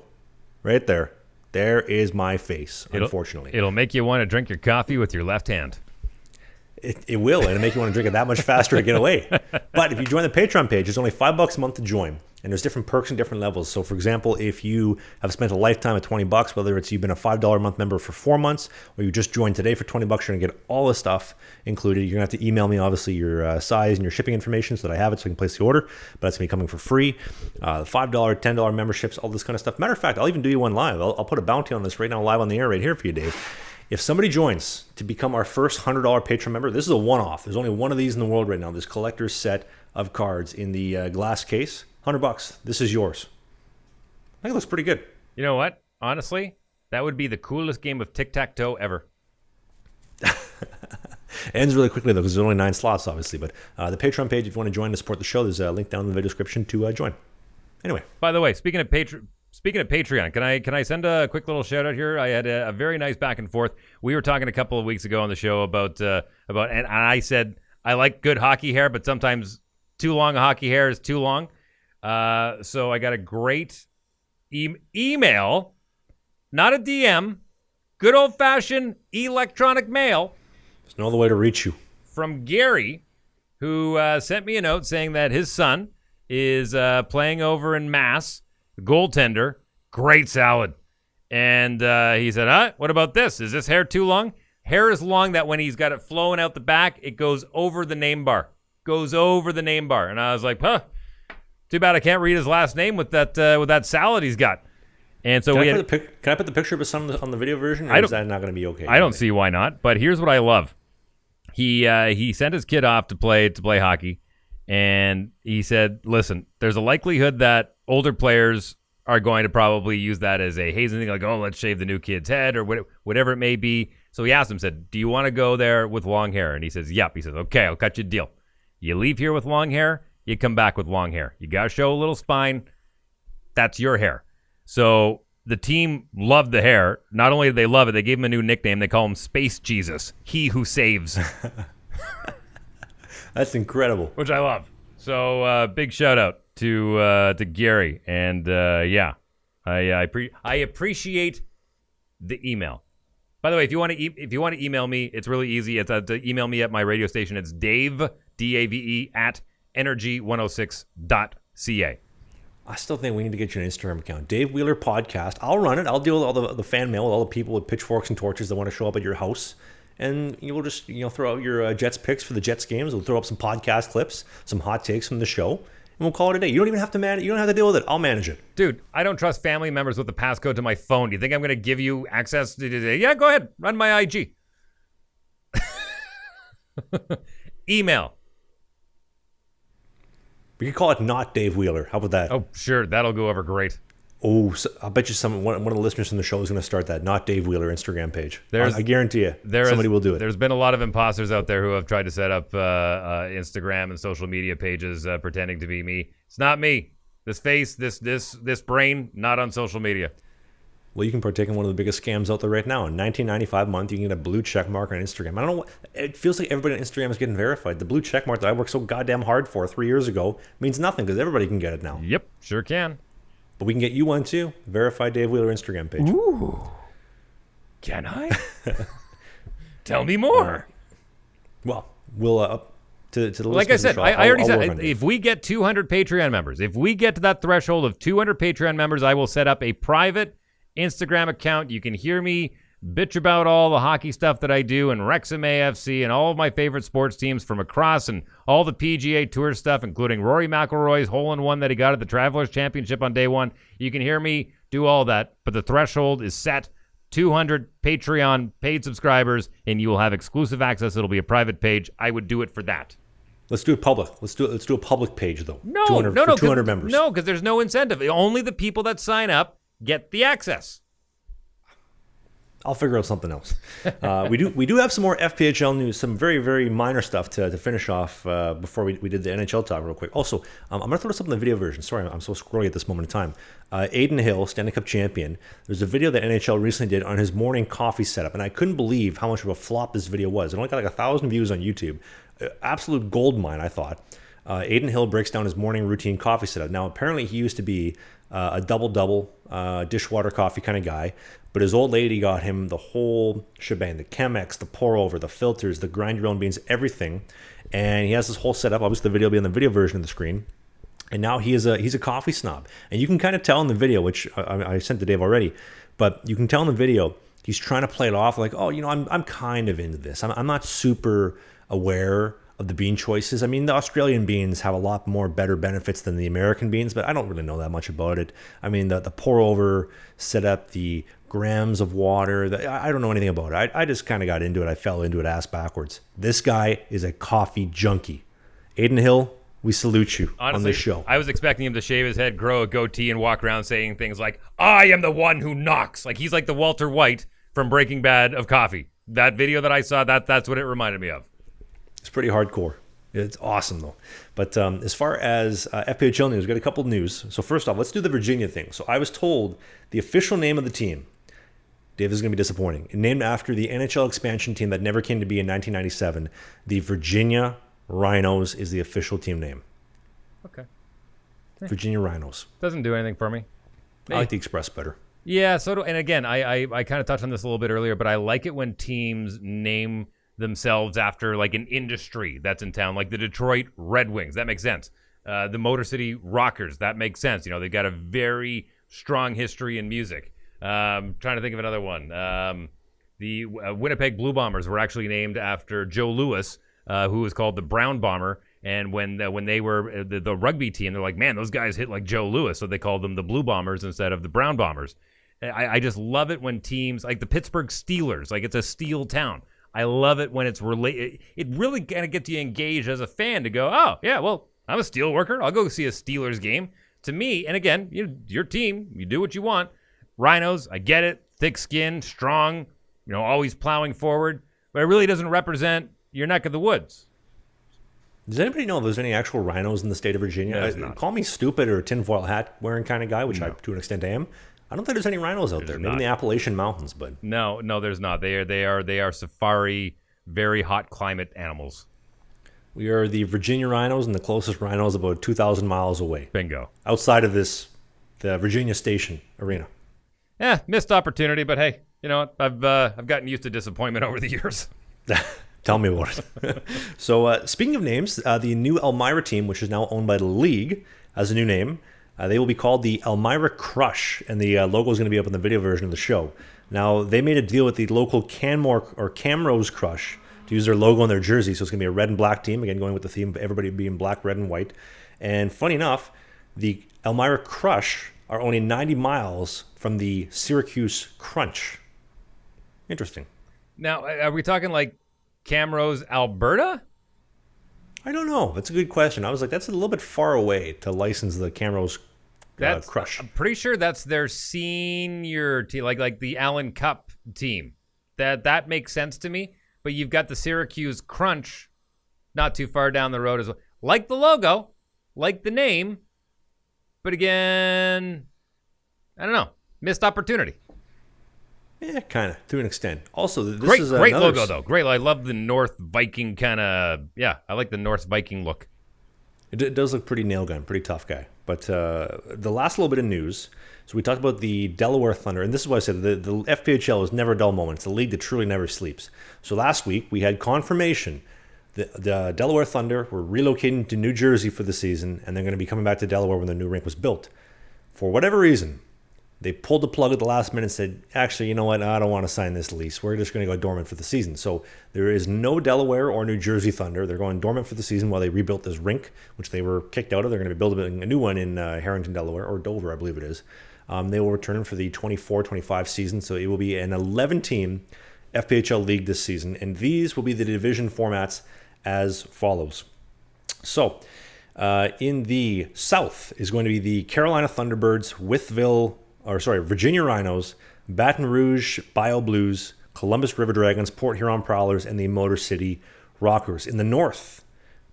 right there. There is my face, unfortunately. It'll make you want to drink your coffee with your left hand. It will, and it'll make you want to drink it that much faster to get away. But if you join the Patreon page, it's only $5 a month to join. And there's different perks and different levels. So, for example, if you have spent a lifetime at $20, whether it's you've been a $5 a month member for 4 months, or you just joined today for $20, you're going to get all the stuff included. You're going to have to email me, obviously, your size and your shipping information so that I have it so I can place the order. But it's going to be coming for free. $5, $10 memberships, all this kind of stuff. Matter of fact, I'll even do you one live. I'll put a bounty on this right now live on the air right here for you, Dave. If somebody joins to become our first $100 Patreon member, this is a one-off. There's only one of these in the world right now. This collector's set of cards in the glass case. $100. This is yours. I think it looks pretty good. You know what? Honestly, that would be the coolest game of tic-tac-toe ever. Ends really quickly, though, because there's only 9 slots, obviously. But the Patreon page, if you want to join to support the show, there's a link down in the video description to join. Anyway. By the way, speaking of Patreon, can I send a quick little shout out here? I had a very nice back and forth. We were talking a couple of weeks ago on the show about and I said I like good hockey hair, but sometimes too long a hockey hair is too long. So I got a great email, not a DM, good old fashioned electronic mail. There's no other way to reach you. From Gary, who sent me a note saying that his son is playing over in Mass. Goaltender, great salad. And he said, what about this? Is this hair too long? Hair is long that when he's got it flowing out the back, it goes over the name bar. And I was like, too bad I can't read his last name with that salad he's got. And so can I put the picture of his son on the video version, or is that not going to be okay? I don't see why not. But here's what I love. He sent his kid off to play hockey, and he said, listen, there's a likelihood that older players are going to probably use that as a hazing thing, like, let's shave the new kid's head or whatever it may be. So he asked him, said, do you want to go there with long hair? And he says, yep. He says, okay, I'll cut you a deal. You leave here with long hair, you come back with long hair. You got to show a little spine. That's your hair. So the team loved the hair. Not only did they love it, they gave him a new nickname. They call him Space Jesus, he who saves. That's incredible. Which I love. So big shout out to Gary, and I appreciate the email. By the way, if you want to email me, it's really easy. It's to email me at my radio station. It's Dave DAVE at energy106.ca. I still think we need to get you an Instagram account, Dave Wheeler Podcast. I'll run it. I'll deal with all the fan mail, with all the people with pitchforks and torches that want to show up at your house. And you'll just throw out your Jets picks for the Jets games. We'll throw up some podcast clips, some hot takes from the show, and we'll call it a day. You don't even have to manage. You don't have to deal with it. I'll manage it. Dude, I don't trust family members with the passcode to my phone. Do you think I'm going to give you access to? Yeah, go ahead. Run my IG. We could call it not Dave Wheeler. How about that? Oh, sure. That'll go over great. Oh, so I bet you one of the listeners from the show is going to start that not Dave Wheeler Instagram page. I guarantee you, somebody will do it. There's been a lot of imposters out there who have tried to set up Instagram and social media pages pretending to be me. It's not me. This face, this brain, not on social media. Well, you can partake in one of the biggest scams out there right now. In $19.95 a month, you can get a blue check mark on Instagram. I don't know. It feels like everybody on Instagram is getting verified. The blue check mark that I worked so goddamn hard for 3 years ago means nothing because everybody can get it now. Yep, sure can. But we can get you one too. Verified Dave Wheeler Instagram page. Ooh. Can I? Tell me more. Well, we'll to the like I said, show, I already I'll said, if we get 200 Patreon members, if we get to that threshold of 200 Patreon members, I will set up a private Instagram account. You can hear me bitch about all the hockey stuff that I do and Wrexham AFC and all of my favorite sports teams from across and all the PGA Tour stuff, including Rory McIlroy's hole-in-one that he got at the Travelers Championship on day one. You can hear me do all that, but the threshold is set. 200 Patreon paid subscribers, and you will have exclusive access. It'll be a private page. I would do it for that. Let's do it public. Let's do a public page though. No, 200 members. No, because there's no incentive. Only the people that sign up get the access. I'll figure out something else. We do have some more FPHL news, some very, very minor stuff to finish off before we did the NHL talk real quick. Also, I'm going to throw this up in the video version. Sorry, I'm so squirrely at this moment in time. Adin Hill, Stanley Cup champion. There's a video that NHL recently did on his morning coffee setup, and I couldn't believe how much of a flop this video was. It only got like 1,000 views on YouTube. Absolute gold mine, I thought. Adin Hill breaks down his morning routine coffee setup. Now, apparently he used to be a double-double dishwater coffee kind of guy, but his old lady got him the whole shebang, the Chemex, the pour-over, the filters, the grind your own beans, everything. And he has this whole setup. Obviously, the video will be on the video version of the screen. And now he's a coffee snob. And you can kind of tell in the video, which I sent to Dave already, but you can tell in the video he's trying to play it off like, oh, you know, I'm kind of into this. I'm not super aware of the bean choices. I mean, the Australian beans have a lot more better benefits than the American beans, but I don't really know that much about it. I mean, the pour over setup, the grams of water, I don't know anything about it. I just kind of got into it. I fell into it ass backwards. This guy is a coffee junkie. Adin Hill, we salute you. Honestly, on this show. I was expecting him to shave his head, grow a goatee, and walk around saying things like, I am the one who knocks. Like he's like the Walter White from Breaking Bad of coffee. That video that I saw, that's what it reminded me of. It's pretty hardcore. It's awesome, though. But as far as FPHL news, we've got a couple of news. So first off, let's do the Virginia thing. So I was told the official name of the team, Dave, is going to be disappointing, named after the NHL expansion team that never came to be in 1997. The Virginia Rhinos is the official team name. Okay. Virginia Rhinos. Doesn't do anything for me. I like the Express better. Yeah, so do, and again, I kind of touched on this a little bit earlier, but I like it when teams name themselves after like an industry that's in town, like the Detroit Red Wings. That makes sense. The Motor City Rockers. That makes sense. You know, they've got a very strong history in music. Trying to think of another one. The Winnipeg Blue Bombers were actually named after Joe Louis, who was called the Brown Bomber. And when they were the rugby team, they're like, man, those guys hit like Joe Louis. So they called them the Blue Bombers instead of the Brown Bombers. I just love it when teams like the Pittsburgh Steelers, like it's a steel town. I love it when it's related. It really kind of gets you engaged as a fan to go, oh, yeah, well, I'm a steel worker. I'll go see a Steelers game. To me, and again, your team, you do what you want. Rhinos, I get it. Thick skin, strong, always plowing forward. But it really doesn't represent your neck of the woods. Does anybody know if there's any actual rhinos in the state of Virginia? Call me stupid or tinfoil hat wearing kind of guy, which I, to an extent, am. I don't think there's any rhinos out there. Maybe in the Appalachian Mountains, but no, there's not. They are safari, very hot climate animals. We are the Virginia rhinos, and the closest rhino is about 2,000 miles away. Bingo. Outside of the Virginia Station arena. Yeah, missed opportunity, but hey, you know what? I've gotten used to disappointment over the years. Tell me about it. So speaking of names, the new Elmira team, which is now owned by the league, has a new name. They will be called the Elmira Crush, and the logo is going to be up in the video version of the show. Now, they made a deal with the local Camrose Crush to use their logo on their jersey, so it's going to be a red and black team, again, going with the theme of everybody being black, red, and white. And funny enough, the Elmira Crush are only 90 miles from the Syracuse Crunch. Interesting. Now, are we talking like Camrose, Alberta? I don't know. That's a good question. I was like, that's a little bit far away to license the Camrose Crush. I'm pretty sure that's their senior team, like the Allen Cup team. That makes sense to me. But you've got the Syracuse Crunch not too far down the road as well. Like the logo, like the name, but again, I don't know. Missed opportunity. Yeah, kind of, to an extent. Also, this great, is great logo, though. Great. I love the North Viking kind of, I like the North Viking look. It does look pretty nail gun, pretty tough guy. But the last little bit of news, so we talked about the Dealware Thunder, and this is what I said, the FPHL is never a dull moment. It's a league that truly never sleeps. So last week, we had confirmation that the Dealware Thunder were relocating to New Jersey for the season, and they're going to be coming back to Delaware when the new rink was built. For whatever reason, they pulled the plug at the last minute and said, actually, you know what, I don't want to sign this lease. We're just going to go dormant for the season. So there is no Delaware or New Jersey Thunder. They're going dormant for the season while they rebuilt this rink, which they were kicked out of. They're going to be building a new one in Harrington, Delaware, or Dover, I believe it is. They will return for the 24-25 season. So it will be an 11-team FPHL league this season. And these will be the division formats as follows. So in the South is going to be the Carolina Thunderbirds, Virginia Rhinos, Baton Rouge Bio Blues, Columbus River Dragons, Port Huron Prowlers, and the Motor City Rockers. In the North,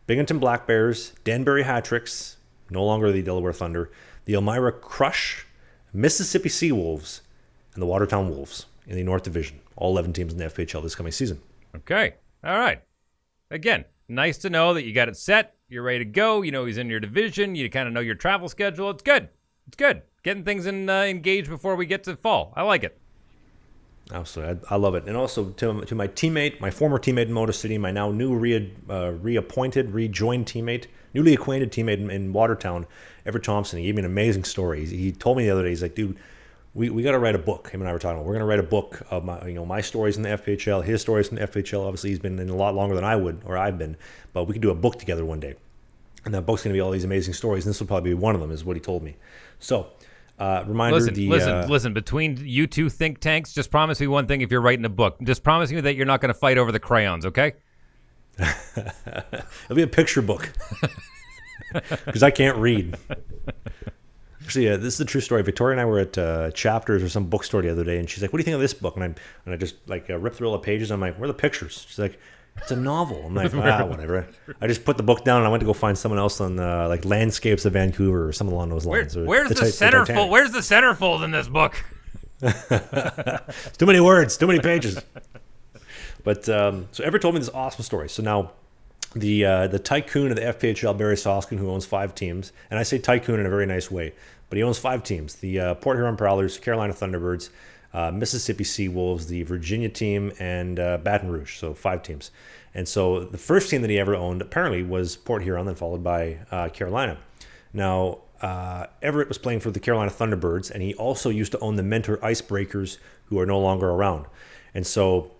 Binghamton Black Bears, Danbury Hat-Tricks, no longer the Delaware Thunder, the Elmira Crush, Mississippi Sea Wolves, and the Watertown Wolves in the North Division. All 11 teams in the FPHL this coming season. Okay. All right. Again, nice to know that you got it set. You're ready to go. You know he's in your division. You kind of know your travel schedule. It's good. It's good. Getting things engaged before we get to fall. I like it. Absolutely. I love it. And also to my teammate, my former teammate in Motor City, my now new rejoined teammate, newly acquainted teammate in Watertown, Everett Thompson. He gave me an amazing story. He told me the other day, he's like, dude, we got to write a book. Him and I were talking about, we're going to write a book of my stories in the FPHL, his stories in the FPHL. Obviously, he's been in a lot longer than I've been, but we could do a book together one day. And that book's going to be all these amazing stories, and this will probably be one of them, is what he told me. So, reminder. Listen. Between you two think tanks, just promise me one thing if you're writing a book. Just promise me that you're not going to fight over the crayons, okay? It'll be a picture book. Because I can't read. Actually, this is a true story. Victoria and I were at Chapters or some bookstore the other day, and she's like, what do you think of this book? And I just ripped through all the pages. I'm like, where are the pictures? She's like, it's a novel. I'm like, whatever. I just put the book down and I went to go find someone else on Landscapes of Vancouver or something along those lines. Where's the centerfold? Where's the centerfold in this book? It's too many words, too many pages. But so Everett told me this awesome story. So now the tycoon of the FPHL, Barry Soskin, who owns 5 teams, and I say tycoon in a very nice way, but he owns 5 teams: the Port Huron Prowlers, Carolina Thunderbirds, Mississippi Sea Wolves, the Virginia team, and Baton Rouge. So 5 teams. And so the first team that he ever owned apparently was Port Huron, then followed by Carolina. Now, Everett was playing for the Carolina Thunderbirds, and he also used to own the Mentor Icebreakers, who are no longer around. And so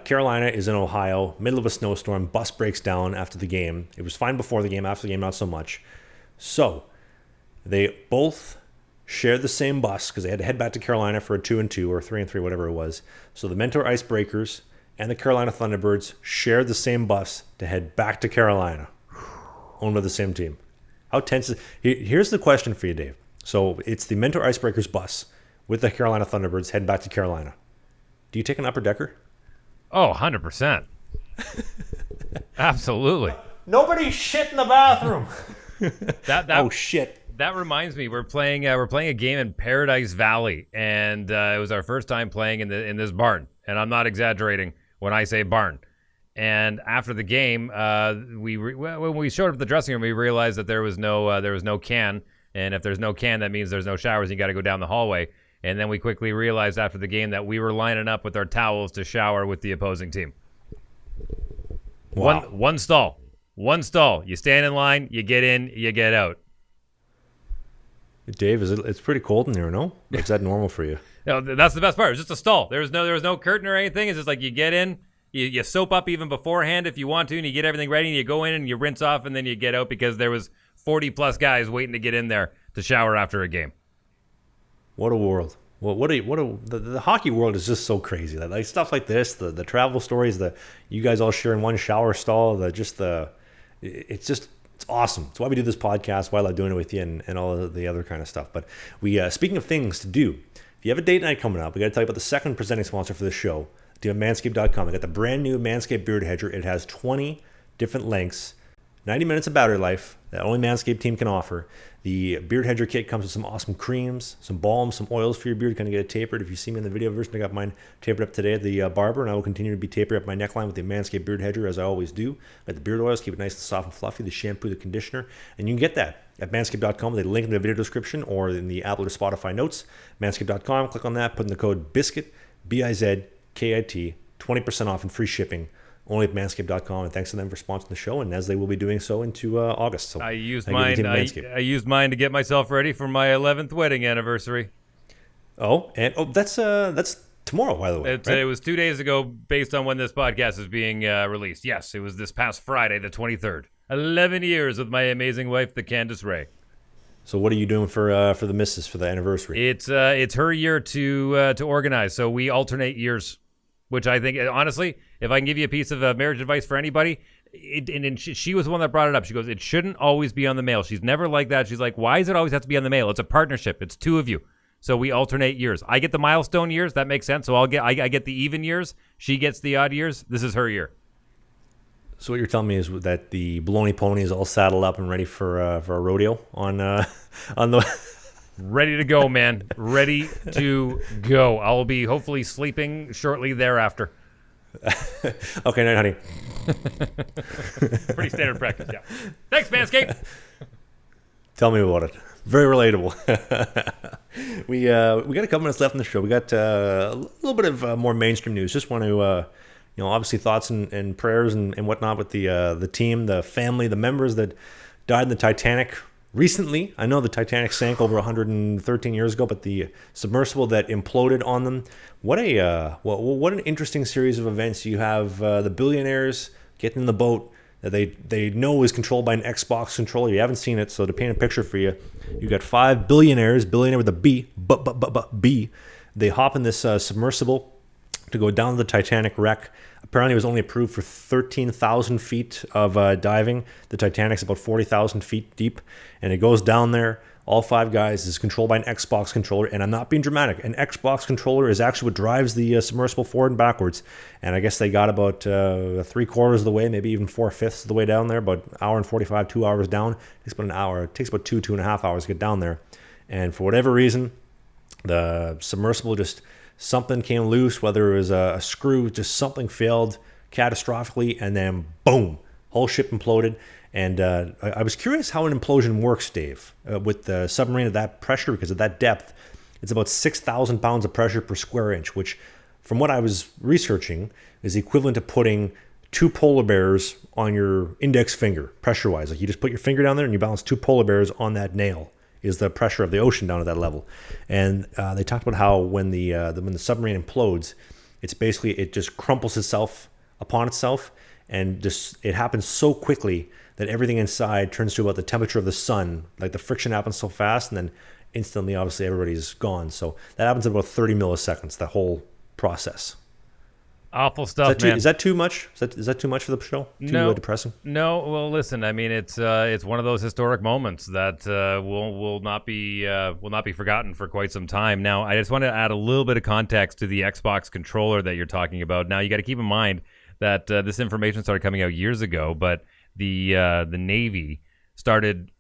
Carolina is in Ohio, middle of a snowstorm, bus breaks down after the game. It was fine before the game, after the game, not so much. So they both shared the same bus because they had to head back to Carolina for a 2-2 or 3-3, whatever it was. So the Mentor Icebreakers and the Carolina Thunderbirds shared the same bus to head back to Carolina, owned by the same team. How tense is it? Here's the question for you, Dave. So it's the Mentor Icebreakers bus with the Carolina Thunderbirds heading back to Carolina. Do you take an upper decker? Oh, 100%. Absolutely. Nobody shit in the bathroom. Oh, shit. That reminds me, we're playing a game in Paradise Valley, and it was our first time playing in this barn, and I'm not exaggerating when I say barn. And after the game, when we showed up at the dressing room, we realized that there was no can, and if there's no can, that means there's no showers. You got to go down the hallway. And then we quickly realized after the game that we were lining up with our towels to shower with the opposing team. Wow. One stall. You stand in line, you get in, you get out. Dave, it's pretty cold in there, no? Or is that normal for you? No, that's the best part. It's just a stall. There was no curtain or anything. It's just like you get in, you soap up even beforehand if you want to, and you get everything ready, and you go in and you rinse off, and then you get out because there was 40-plus guys waiting to get in there to shower after a game. What a world. The hockey world is just so crazy. Like stuff like this, the travel stories, you guys all share in one shower stall, it's awesome. It's why we do this podcast, why I love doing it with you, and all of the other kind of stuff. But we, speaking of things to do, if you have a date night coming up, we got to tell you about the second presenting sponsor for the show. Do Manscaped.com. They got the brand new Manscaped Beard Hedger. It has 20 different lengths, 90 minutes of battery life that only Manscaped team can offer. The Beard Hedger kit comes with some awesome creams, some balms, some oils for your beard. Kind of get it tapered. If you see me in the video version, I got mine tapered up today at the barber, and I will continue to be tapered up my neckline with the Manscaped Beard Hedger, as I always do. Got the beard oils, keep it nice and soft and fluffy, the shampoo, the conditioner, and you can get that at manscaped.com. They link in the video description or in the Apple or Spotify notes. Manscaped.com, click on that, put in the code BIZKIT, BIZKIT, 20% off and free shipping. Only at manscaped.com, and thanks to them for sponsoring the show, and as they will be doing so into August. So I used mine. I used mine to get myself ready for my 11th wedding anniversary. That's tomorrow, by the way. Right? It was 2 days ago, based on when this podcast is being released. Yes, it was this past Friday, the 23rd. 11 years with my amazing wife, the Candace Ray. So what are you doing for the missus for the anniversary? It's her year to organize. So we alternate years, which I think, honestly, if I can give you a piece of marriage advice for anybody, she was the one that brought it up. She goes, it shouldn't always be on the male. She's never like that. She's like, why does it always have to be on the male? It's a partnership. It's two of you. So we alternate years. I get the milestone years. That makes sense. So I get the even years. She gets the odd years. This is her year. So what you're telling me is that the baloney pony is all saddled up and ready for a rodeo on the. Ready to go, man. Ready to go. I will be hopefully sleeping shortly thereafter. Okay, night, honey. Pretty standard practice, yeah. Thanks, Manscaped. Tell me about it. Very relatable. We got a couple minutes left in the show. We got a little bit of more mainstream news. Just want to, obviously thoughts and prayers and whatnot with the team, the family, the members that died in the Titanic recently. I know the Titanic sank over 113 years ago, but the submersible that imploded on them. What an interesting series of events. You have the billionaires getting in the boat that they know is controlled by an Xbox controller. You haven't seen it, so to paint a picture for you, you got 5 billionaires, billionaire with a B, B. They hop in this submersible to go down to the Titanic wreck. Apparently, it was only approved for 13,000 feet of diving. The Titanic's about 40,000 feet deep, and it goes down there. All 5 guys is controlled by an Xbox controller, and I'm not being dramatic. An Xbox controller is actually what drives the submersible forward and backwards. And I guess they got about 3/4 of the way, maybe even 4/5 of the way down there. About an hour and 45, 2 hours down. It takes about an hour. It takes about 2.5 hours to get down there. And for whatever reason, the submersible just something came loose, whether it was a screw, just something failed catastrophically, and then boom, whole ship imploded. And I was curious how an implosion works, Dave, with the submarine at that pressure, because at that depth, it's about 6,000 pounds of pressure per square inch, which, from what I was researching, is equivalent to putting 2 polar bears on your index finger, pressure-wise. Like you just put your finger down there and you balance 2 polar bears on that nail. Is the pressure of the ocean down at that level. And they talked about how when the submarine implodes, it's basically, it just crumples itself upon itself, and just it happens so quickly that everything inside turns to about the temperature of the sun. Like the friction happens so fast, and then instantly, obviously, everybody's gone. So that happens in about 30 milliseconds, that whole process. Awful stuff, man. Is that too much? Is that too much for the show? Too depressing? No. Well, listen. I mean, it's one of those historic moments that will not be forgotten for quite some time. Now, I just want to add a little bit of context to the Xbox controller that you're talking about. Now, you got to keep in mind that this information started coming out years ago, but the Navy started.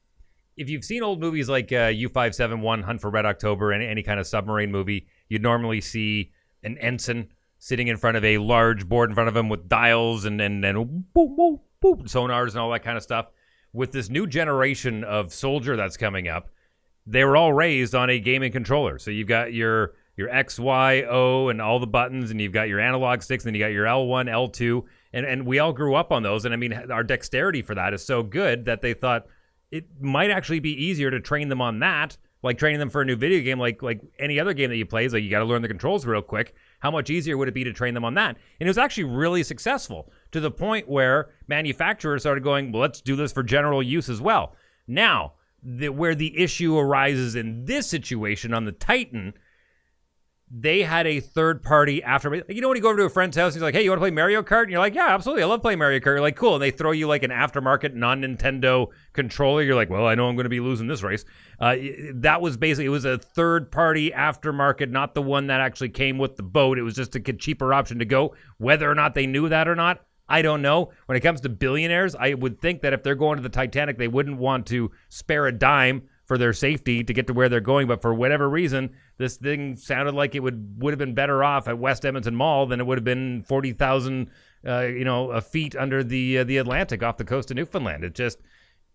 If you've seen old movies like U-571, Hunt for Red October, and any kind of submarine movie, you'd normally see an ensign sitting in front of a large board in front of him with dials and boop, boop, boop, sonars and all that kind of stuff. With this new generation of soldier that's coming up, they were all raised on a gaming controller. So you've got your X, Y, O, and all the buttons, and you've got your analog sticks, and you got your L1, L2, and we all grew up on those. And I mean, our dexterity for that is so good that they thought it might actually be easier to train them on that, like training them for a new video game, like any other game that you play. Is like you got to learn the controls real quick. How much easier would it be to train them on that? And it was actually really successful, to the point where manufacturers started going, well, let's do this for general use as well. Now, where the issue arises in this situation on the Titan, they had a third party after. Like, you know when you go over to a friend's house and he's like, hey, you want to play Mario Kart? And you're like, yeah, absolutely. I love playing Mario Kart. You're like, cool. And they throw you like an aftermarket non-Nintendo controller. You're like, well, I know I'm going to be losing this race. That was basically, it was a third party aftermarket, not the one that actually came with the boat. It was just a cheaper option to go. Whether or not they knew that or not, I don't know. When it comes to billionaires, I would think that if they're going to the Titanic, they wouldn't want to spare a dime for their safety to get to where they're going. But for whatever reason, this thing sounded like it would have been better off at West Edmonton Mall than it would have been 40,000 feet under the Atlantic off the coast of Newfoundland. It just,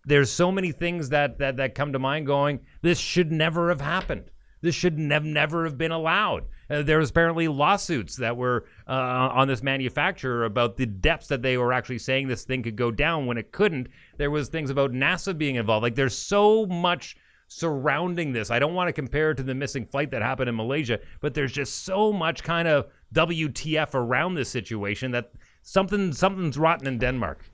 there's so many things that come to mind going, this should never have happened. This should never have been allowed. There was apparently lawsuits that were on this manufacturer about the depths that they were actually saying this thing could go down when it couldn't. There was things about NASA being involved. Like, there's so much surrounding this. I don't want to compare it to the missing flight that happened in Malaysia, but there's just so much kind of WTF around this situation that something's rotten in Denmark.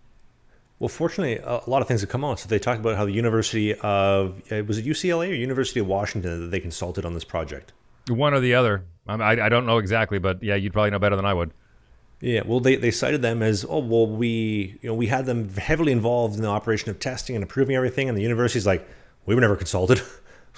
Well, fortunately, a lot of things have come out. So they talked about how the University of, was it UCLA or University of Washington that they consulted on this project? One or the other. I don't know exactly, but yeah, you'd probably know better than I would. Yeah, well, they cited them as, we had them heavily involved in the operation of testing and approving everything, and the university's like, we were never consulted.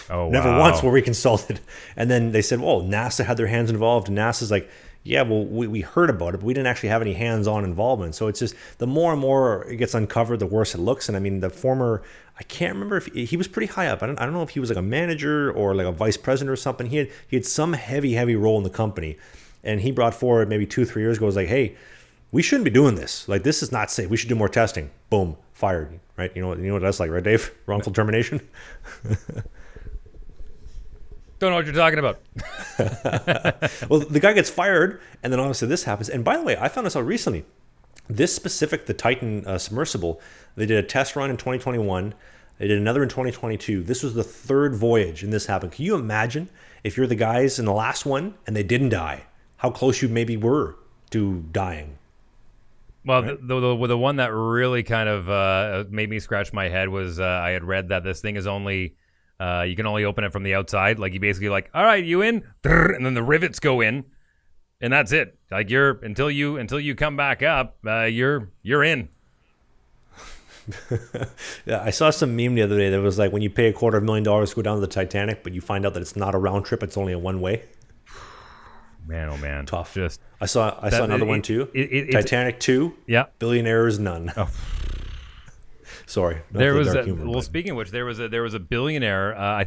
Oh, never wow. once were we consulted. And then they said, well, NASA had their hands involved, and NASA's like, yeah, well, we heard about it, but we didn't actually have any hands-on involvement. So it's just, the more and more it gets uncovered, the worse it looks. And I mean, the former, I can't remember if he was pretty high up. I don't know if he was like a manager or like a vice president or something. He had some heavy role in the company. And he brought forward maybe 2-3 years ago, was like, hey, we shouldn't be doing this. Like, this is not safe. We should do more testing. Boom, fired. Right? You know what that's like, right, Dave? Wrongful termination. Don't know what you're talking about. Well, the guy gets fired, and then obviously this happens. And by the way, I found this out recently. This specific, the Titan submersible, they did a test run in 2021. They did another in 2022. This was the third voyage, and this happened. Can you imagine if you're the guys in the last one and they didn't die? How close you maybe were to dying? Well, right? the one that really kind of made me scratch my head was I had read that this thing is only... you can only open it from the outside. Like, you basically like, all right, you in? And then the rivets go in, and that's it. Like, you're until you come back up, you're in. Yeah, I saw some meme the other day that was like, when you pay $250,000 to go down to the Titanic, but you find out that it's not a round trip; it's only a one way. Man, oh man, tough. Just I saw another one too. Titanic 2. Yeah. Billionaires none. Oh. Sorry. There was speaking of which, there was a billionaire. I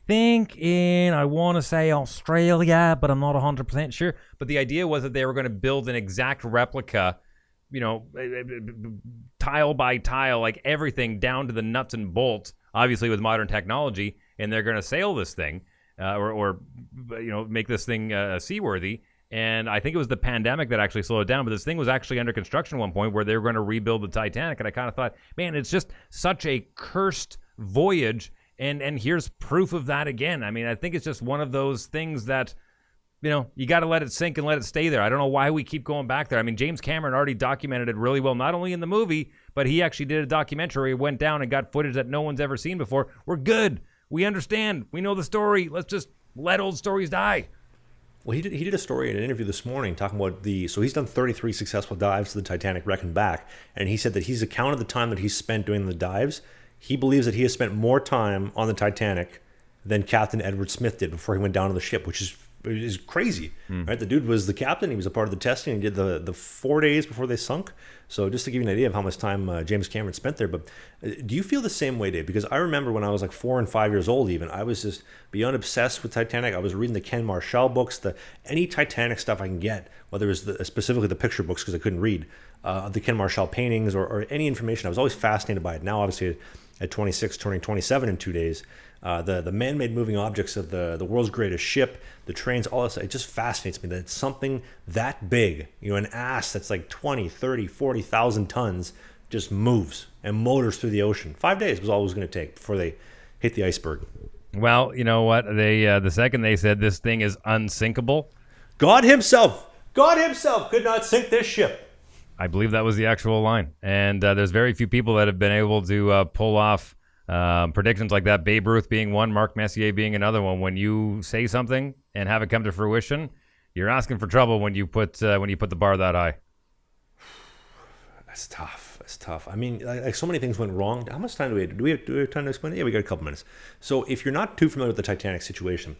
think I want to say Australia, but I'm not 100% sure. But the idea was that they were going to build an exact replica, tile by tile, like everything down to the nuts and bolts, obviously with modern technology, and they're going to sail this thing, or make this thing seaworthy. And I think it was the pandemic that actually slowed it down. But this thing was actually under construction at one point where they were going to rebuild the Titanic. And I kind of thought, man, it's just such a cursed voyage. And here's proof of that again. I mean, I think it's just one of those things that, you got to let it sink and let it stay there. I don't know why we keep going back there. I mean, James Cameron already documented it really well, not only in the movie, but he actually did a documentary where he went down and got footage that no one's ever seen before. We're good. We understand. We know the story. Let's just let old stories die. Well, he did a story in an interview this morning talking about so he's done 33 successful dives to the Titanic Wreck and back, and he said that he's accounted the time that he's spent doing the dives. He believes that he has spent more time on the Titanic than Captain Edward Smith did before he went down to the ship, which is crazy, right? The dude was the captain. He was a part of the testing. He did the 4 days before they sunk. So just to give you an idea of how much time James Cameron spent there. But do you feel the same way, Dave? Because I remember when I was like 4 and 5 years old even, I was just beyond obsessed with Titanic. I was reading the Ken Marshall books, any Titanic stuff I can get, whether it was specifically the picture books because I couldn't read, the Ken Marshall paintings or any information. I was always fascinated by it. Now, obviously, at 26, turning 27 in 2 days, the man-made moving objects of the world's greatest ship, the trains, all this, it just fascinates me that it's something that big, an ass that's like 20, 30, 40,000 tons just moves and motors through the ocean. 5 days was all it was going to take before they hit the iceberg. Well, you know what? They the second they said this thing is unsinkable, God himself could not sink this ship. I believe that was the actual line. And there's very few people that have been able to pull off Predictions like that, Babe Ruth being one, Mark Messier being another one. When you say something and have it come to fruition, you're asking for trouble when you put the bar that high. That's tough. That's tough. I mean, like so many things went wrong. How much time do we have? Do we have time to explain it? Yeah, we got a couple minutes. So if you're not too familiar with the Titanic situation,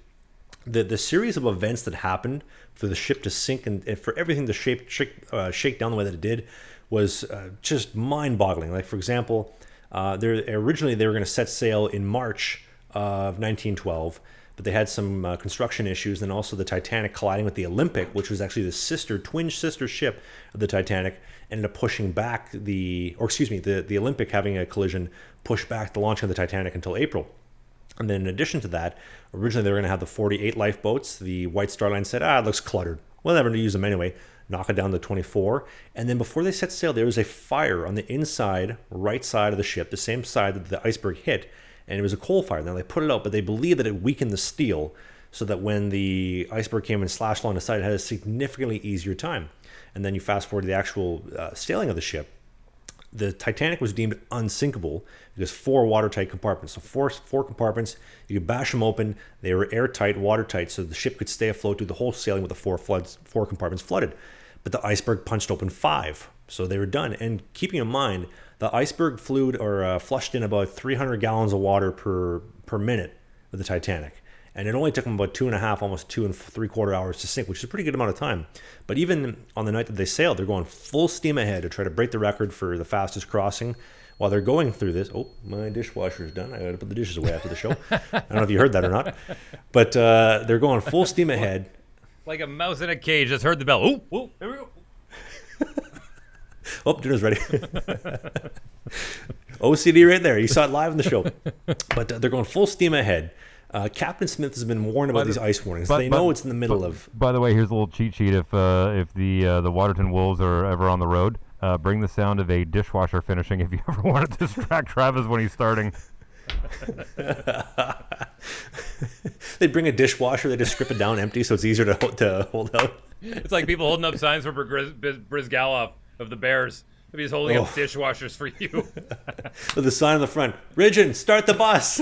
the series of events that happened for the ship to sink and for everything to shake down the way that it did was just mind-boggling. Like, for example, originally they were going to set sail in March of 1912, but they had some construction issues, and also the Titanic colliding with the Olympic, which was actually the twin sister ship of the Titanic, ended up pushing back the Olympic having a collision pushed back the launch of the Titanic until April. And then in addition to that, originally they were going to have the 48 lifeboats. The White Star Line said, it looks cluttered. We'll never use them anyway. Knock it down to 24. And then before they set sail, there was a fire on the inside right side of the ship, the same side that the iceberg hit. And it was a coal fire. Now they put it out, but they believed that it weakened the steel so that when the iceberg came and slashed along the side, it had a significantly easier time. And then you fast forward to the actual sailing of the ship. The Titanic was deemed unsinkable because 4 watertight compartments. So four compartments, you could bash them open. They were airtight, watertight, so the ship could stay afloat through the whole sailing with the 4 compartments flooded. But the iceberg punched open 5, so they were done. And keeping in mind, the iceberg flushed in about 300 gallons of water per minute with the Titanic. And it only took them about 2.5, almost 2 3/4 hours to sink, which is a pretty good amount of time. But even on the night that they sailed, they're going full steam ahead to try to break the record for the fastest crossing. While they're going through this, my dishwasher is done. I got to put the dishes away after the show. I don't know if you heard that or not. But they're going full steam ahead. Like a mouse in a cage, just heard the bell. Here we go. Dinner's ready. OCD right there. You saw it live in the show. But they're going full steam ahead. Captain Smith has been warned about these ice warnings. They know it's in the middle of... By the way, here's a little cheat sheet. If the Watertown Wolves are ever on the road, bring the sound of a dishwasher finishing if you ever want to distract Travis when he's starting. They bring a dishwasher, they just strip it down empty so it's easier to hold out. It's like people holding up signs for Brizgalov of the Bears. Maybe he's holding up dishwashers for you. With a sign on the front, Ridgeon, start the bus.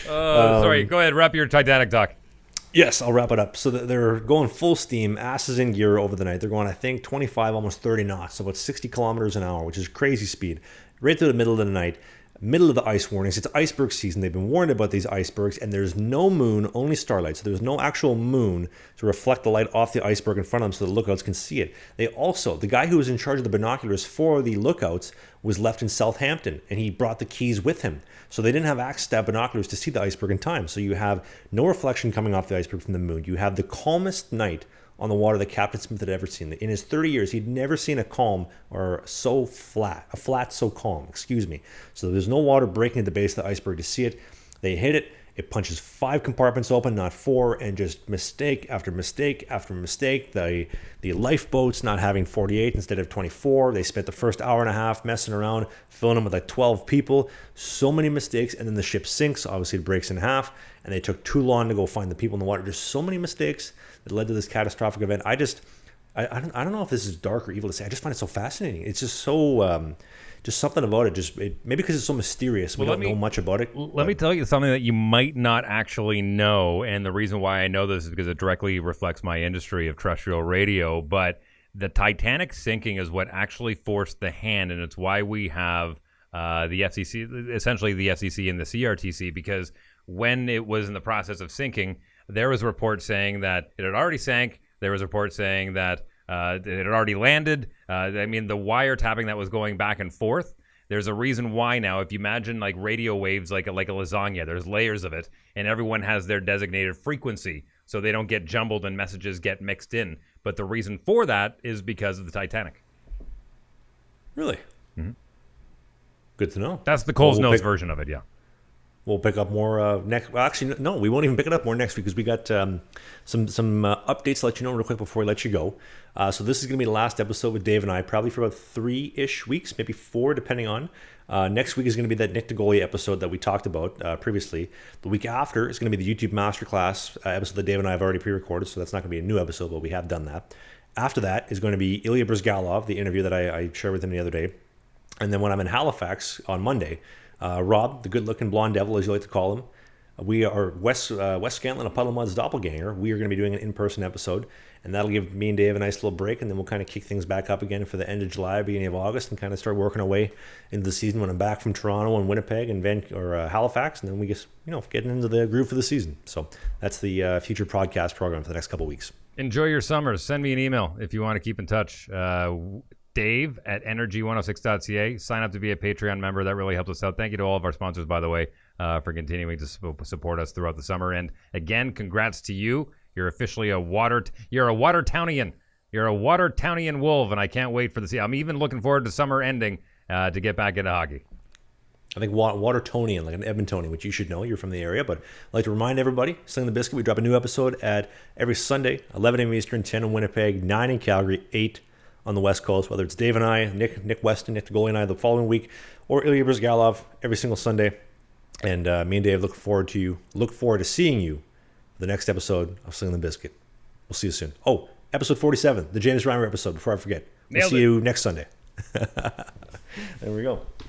Sorry, go ahead, wrap your Titanic talk. Yes, I'll wrap it up. So they're going full steam, asses in gear over the night. They're going, I think, 25, almost 30 knots, so about 60 kilometers an hour, which is crazy speed, right through the middle of the night. Middle of the ice warnings. It's iceberg season. They've been warned about these icebergs, and there's no moon, only starlight. So there's no actual moon to reflect the light off the iceberg in front of them so the lookouts can see it. The guy who was in charge of the binoculars for the lookouts was left in Southampton, and he brought the keys with him. So they didn't have access to have binoculars to see the iceberg in time. So you have no reflection coming off the iceberg from the moon. You have the calmest night on the water that Captain Smith had ever seen. In his 30 years, he'd never seen a flat so calm, excuse me. So there's no water breaking at the base of the iceberg to see it. They hit it. It punches 5 compartments open, not 4, and just mistake after mistake after mistake. The lifeboats not having 48 instead of 24. They spent the first hour and a half messing around, filling them with like 12 people. So many mistakes, and then the ship sinks. Obviously, it breaks in half, and they took too long to go find the people in the water. Just so many mistakes that led to this catastrophic event. I don't know if this is dark or evil to say. I just find it so fascinating. It's just so... just something about it, maybe because it's so mysterious. We don't know much about it. Let me tell you something that you might not actually know, and the reason why I know this is because it directly reflects my industry of terrestrial radio, but the Titanic sinking is what actually forced the hand, and it's why we have the FCC, essentially the FCC and the CRTC, because when it was in the process of sinking, there was reports saying that it had already sank. There was reports saying that it had already landed. The wiretapping that was going back and forth. There's a reason why now. If you imagine like radio waves, like a lasagna, there's layers of it, and everyone has their designated frequency, so they don't get jumbled and messages get mixed in. But the reason for that is because of the Titanic. Really? Mm-hmm. Good to know. That's the Cole's Nose version of it, yeah. We'll pick up more next. Well, actually, no, we won't even pick it up more next week because we got some updates to let you know real quick before we let you go. So this is going to be the last episode with Dave and I, probably for about 3-ish weeks, maybe 4, depending on. Next week is going to be that Nick DeGolia episode that we talked about previously. The week after is going to be the YouTube Masterclass episode that Dave and I have already pre-recorded, so that's not going to be a new episode, but we have done that. After that is going to be Ilya Brizgalov, the interview that I shared with him the other day. And then when I'm in Halifax on Monday, Rob, the good-looking blonde devil, as you like to call him, we are Wes Scantlin of Puddle Mud's doppelganger. We are going to be doing an in-person episode, and that'll give me and Dave a nice little break, and then we'll kind of kick things back up again for the end of July, beginning of August, and kind of start working our way into the season when I'm back from Toronto and Winnipeg and Halifax, and then we just getting into the groove for the season. So that's the future podcast program for the next couple of weeks. Enjoy your summers. Send me an email if you want to keep in touch. Dave at energy106.ca. Sign up to be a Patreon member. That really helps us out. Thank you to all of our sponsors, by the way, for continuing to support us throughout the summer. And again, congrats to you. You're officially you're a Watertownian. You're a Watertownian Wolf, and I can't wait for the season. I'm even looking forward to summer ending to get back into hockey. I think Watertonian, like an Edmontonian, which you should know. You're from the area. But I'd like to remind everybody, Slangin The Bizkit, we drop a new episode at every Sunday, 11 a.m. Eastern, 10 in Winnipeg, 9 in Calgary, 8 on the West Coast, whether it's Dave and I, Nick Weston, Nick the goalie and I the following week, or Ilya Brzgalov every single Sunday. And me and Dave look forward to seeing you for the next episode of Slangin The Bizkit. We'll see you soon. Oh, episode 47, the James Reimer episode, before I forget. We'll see you next Sunday. There we go.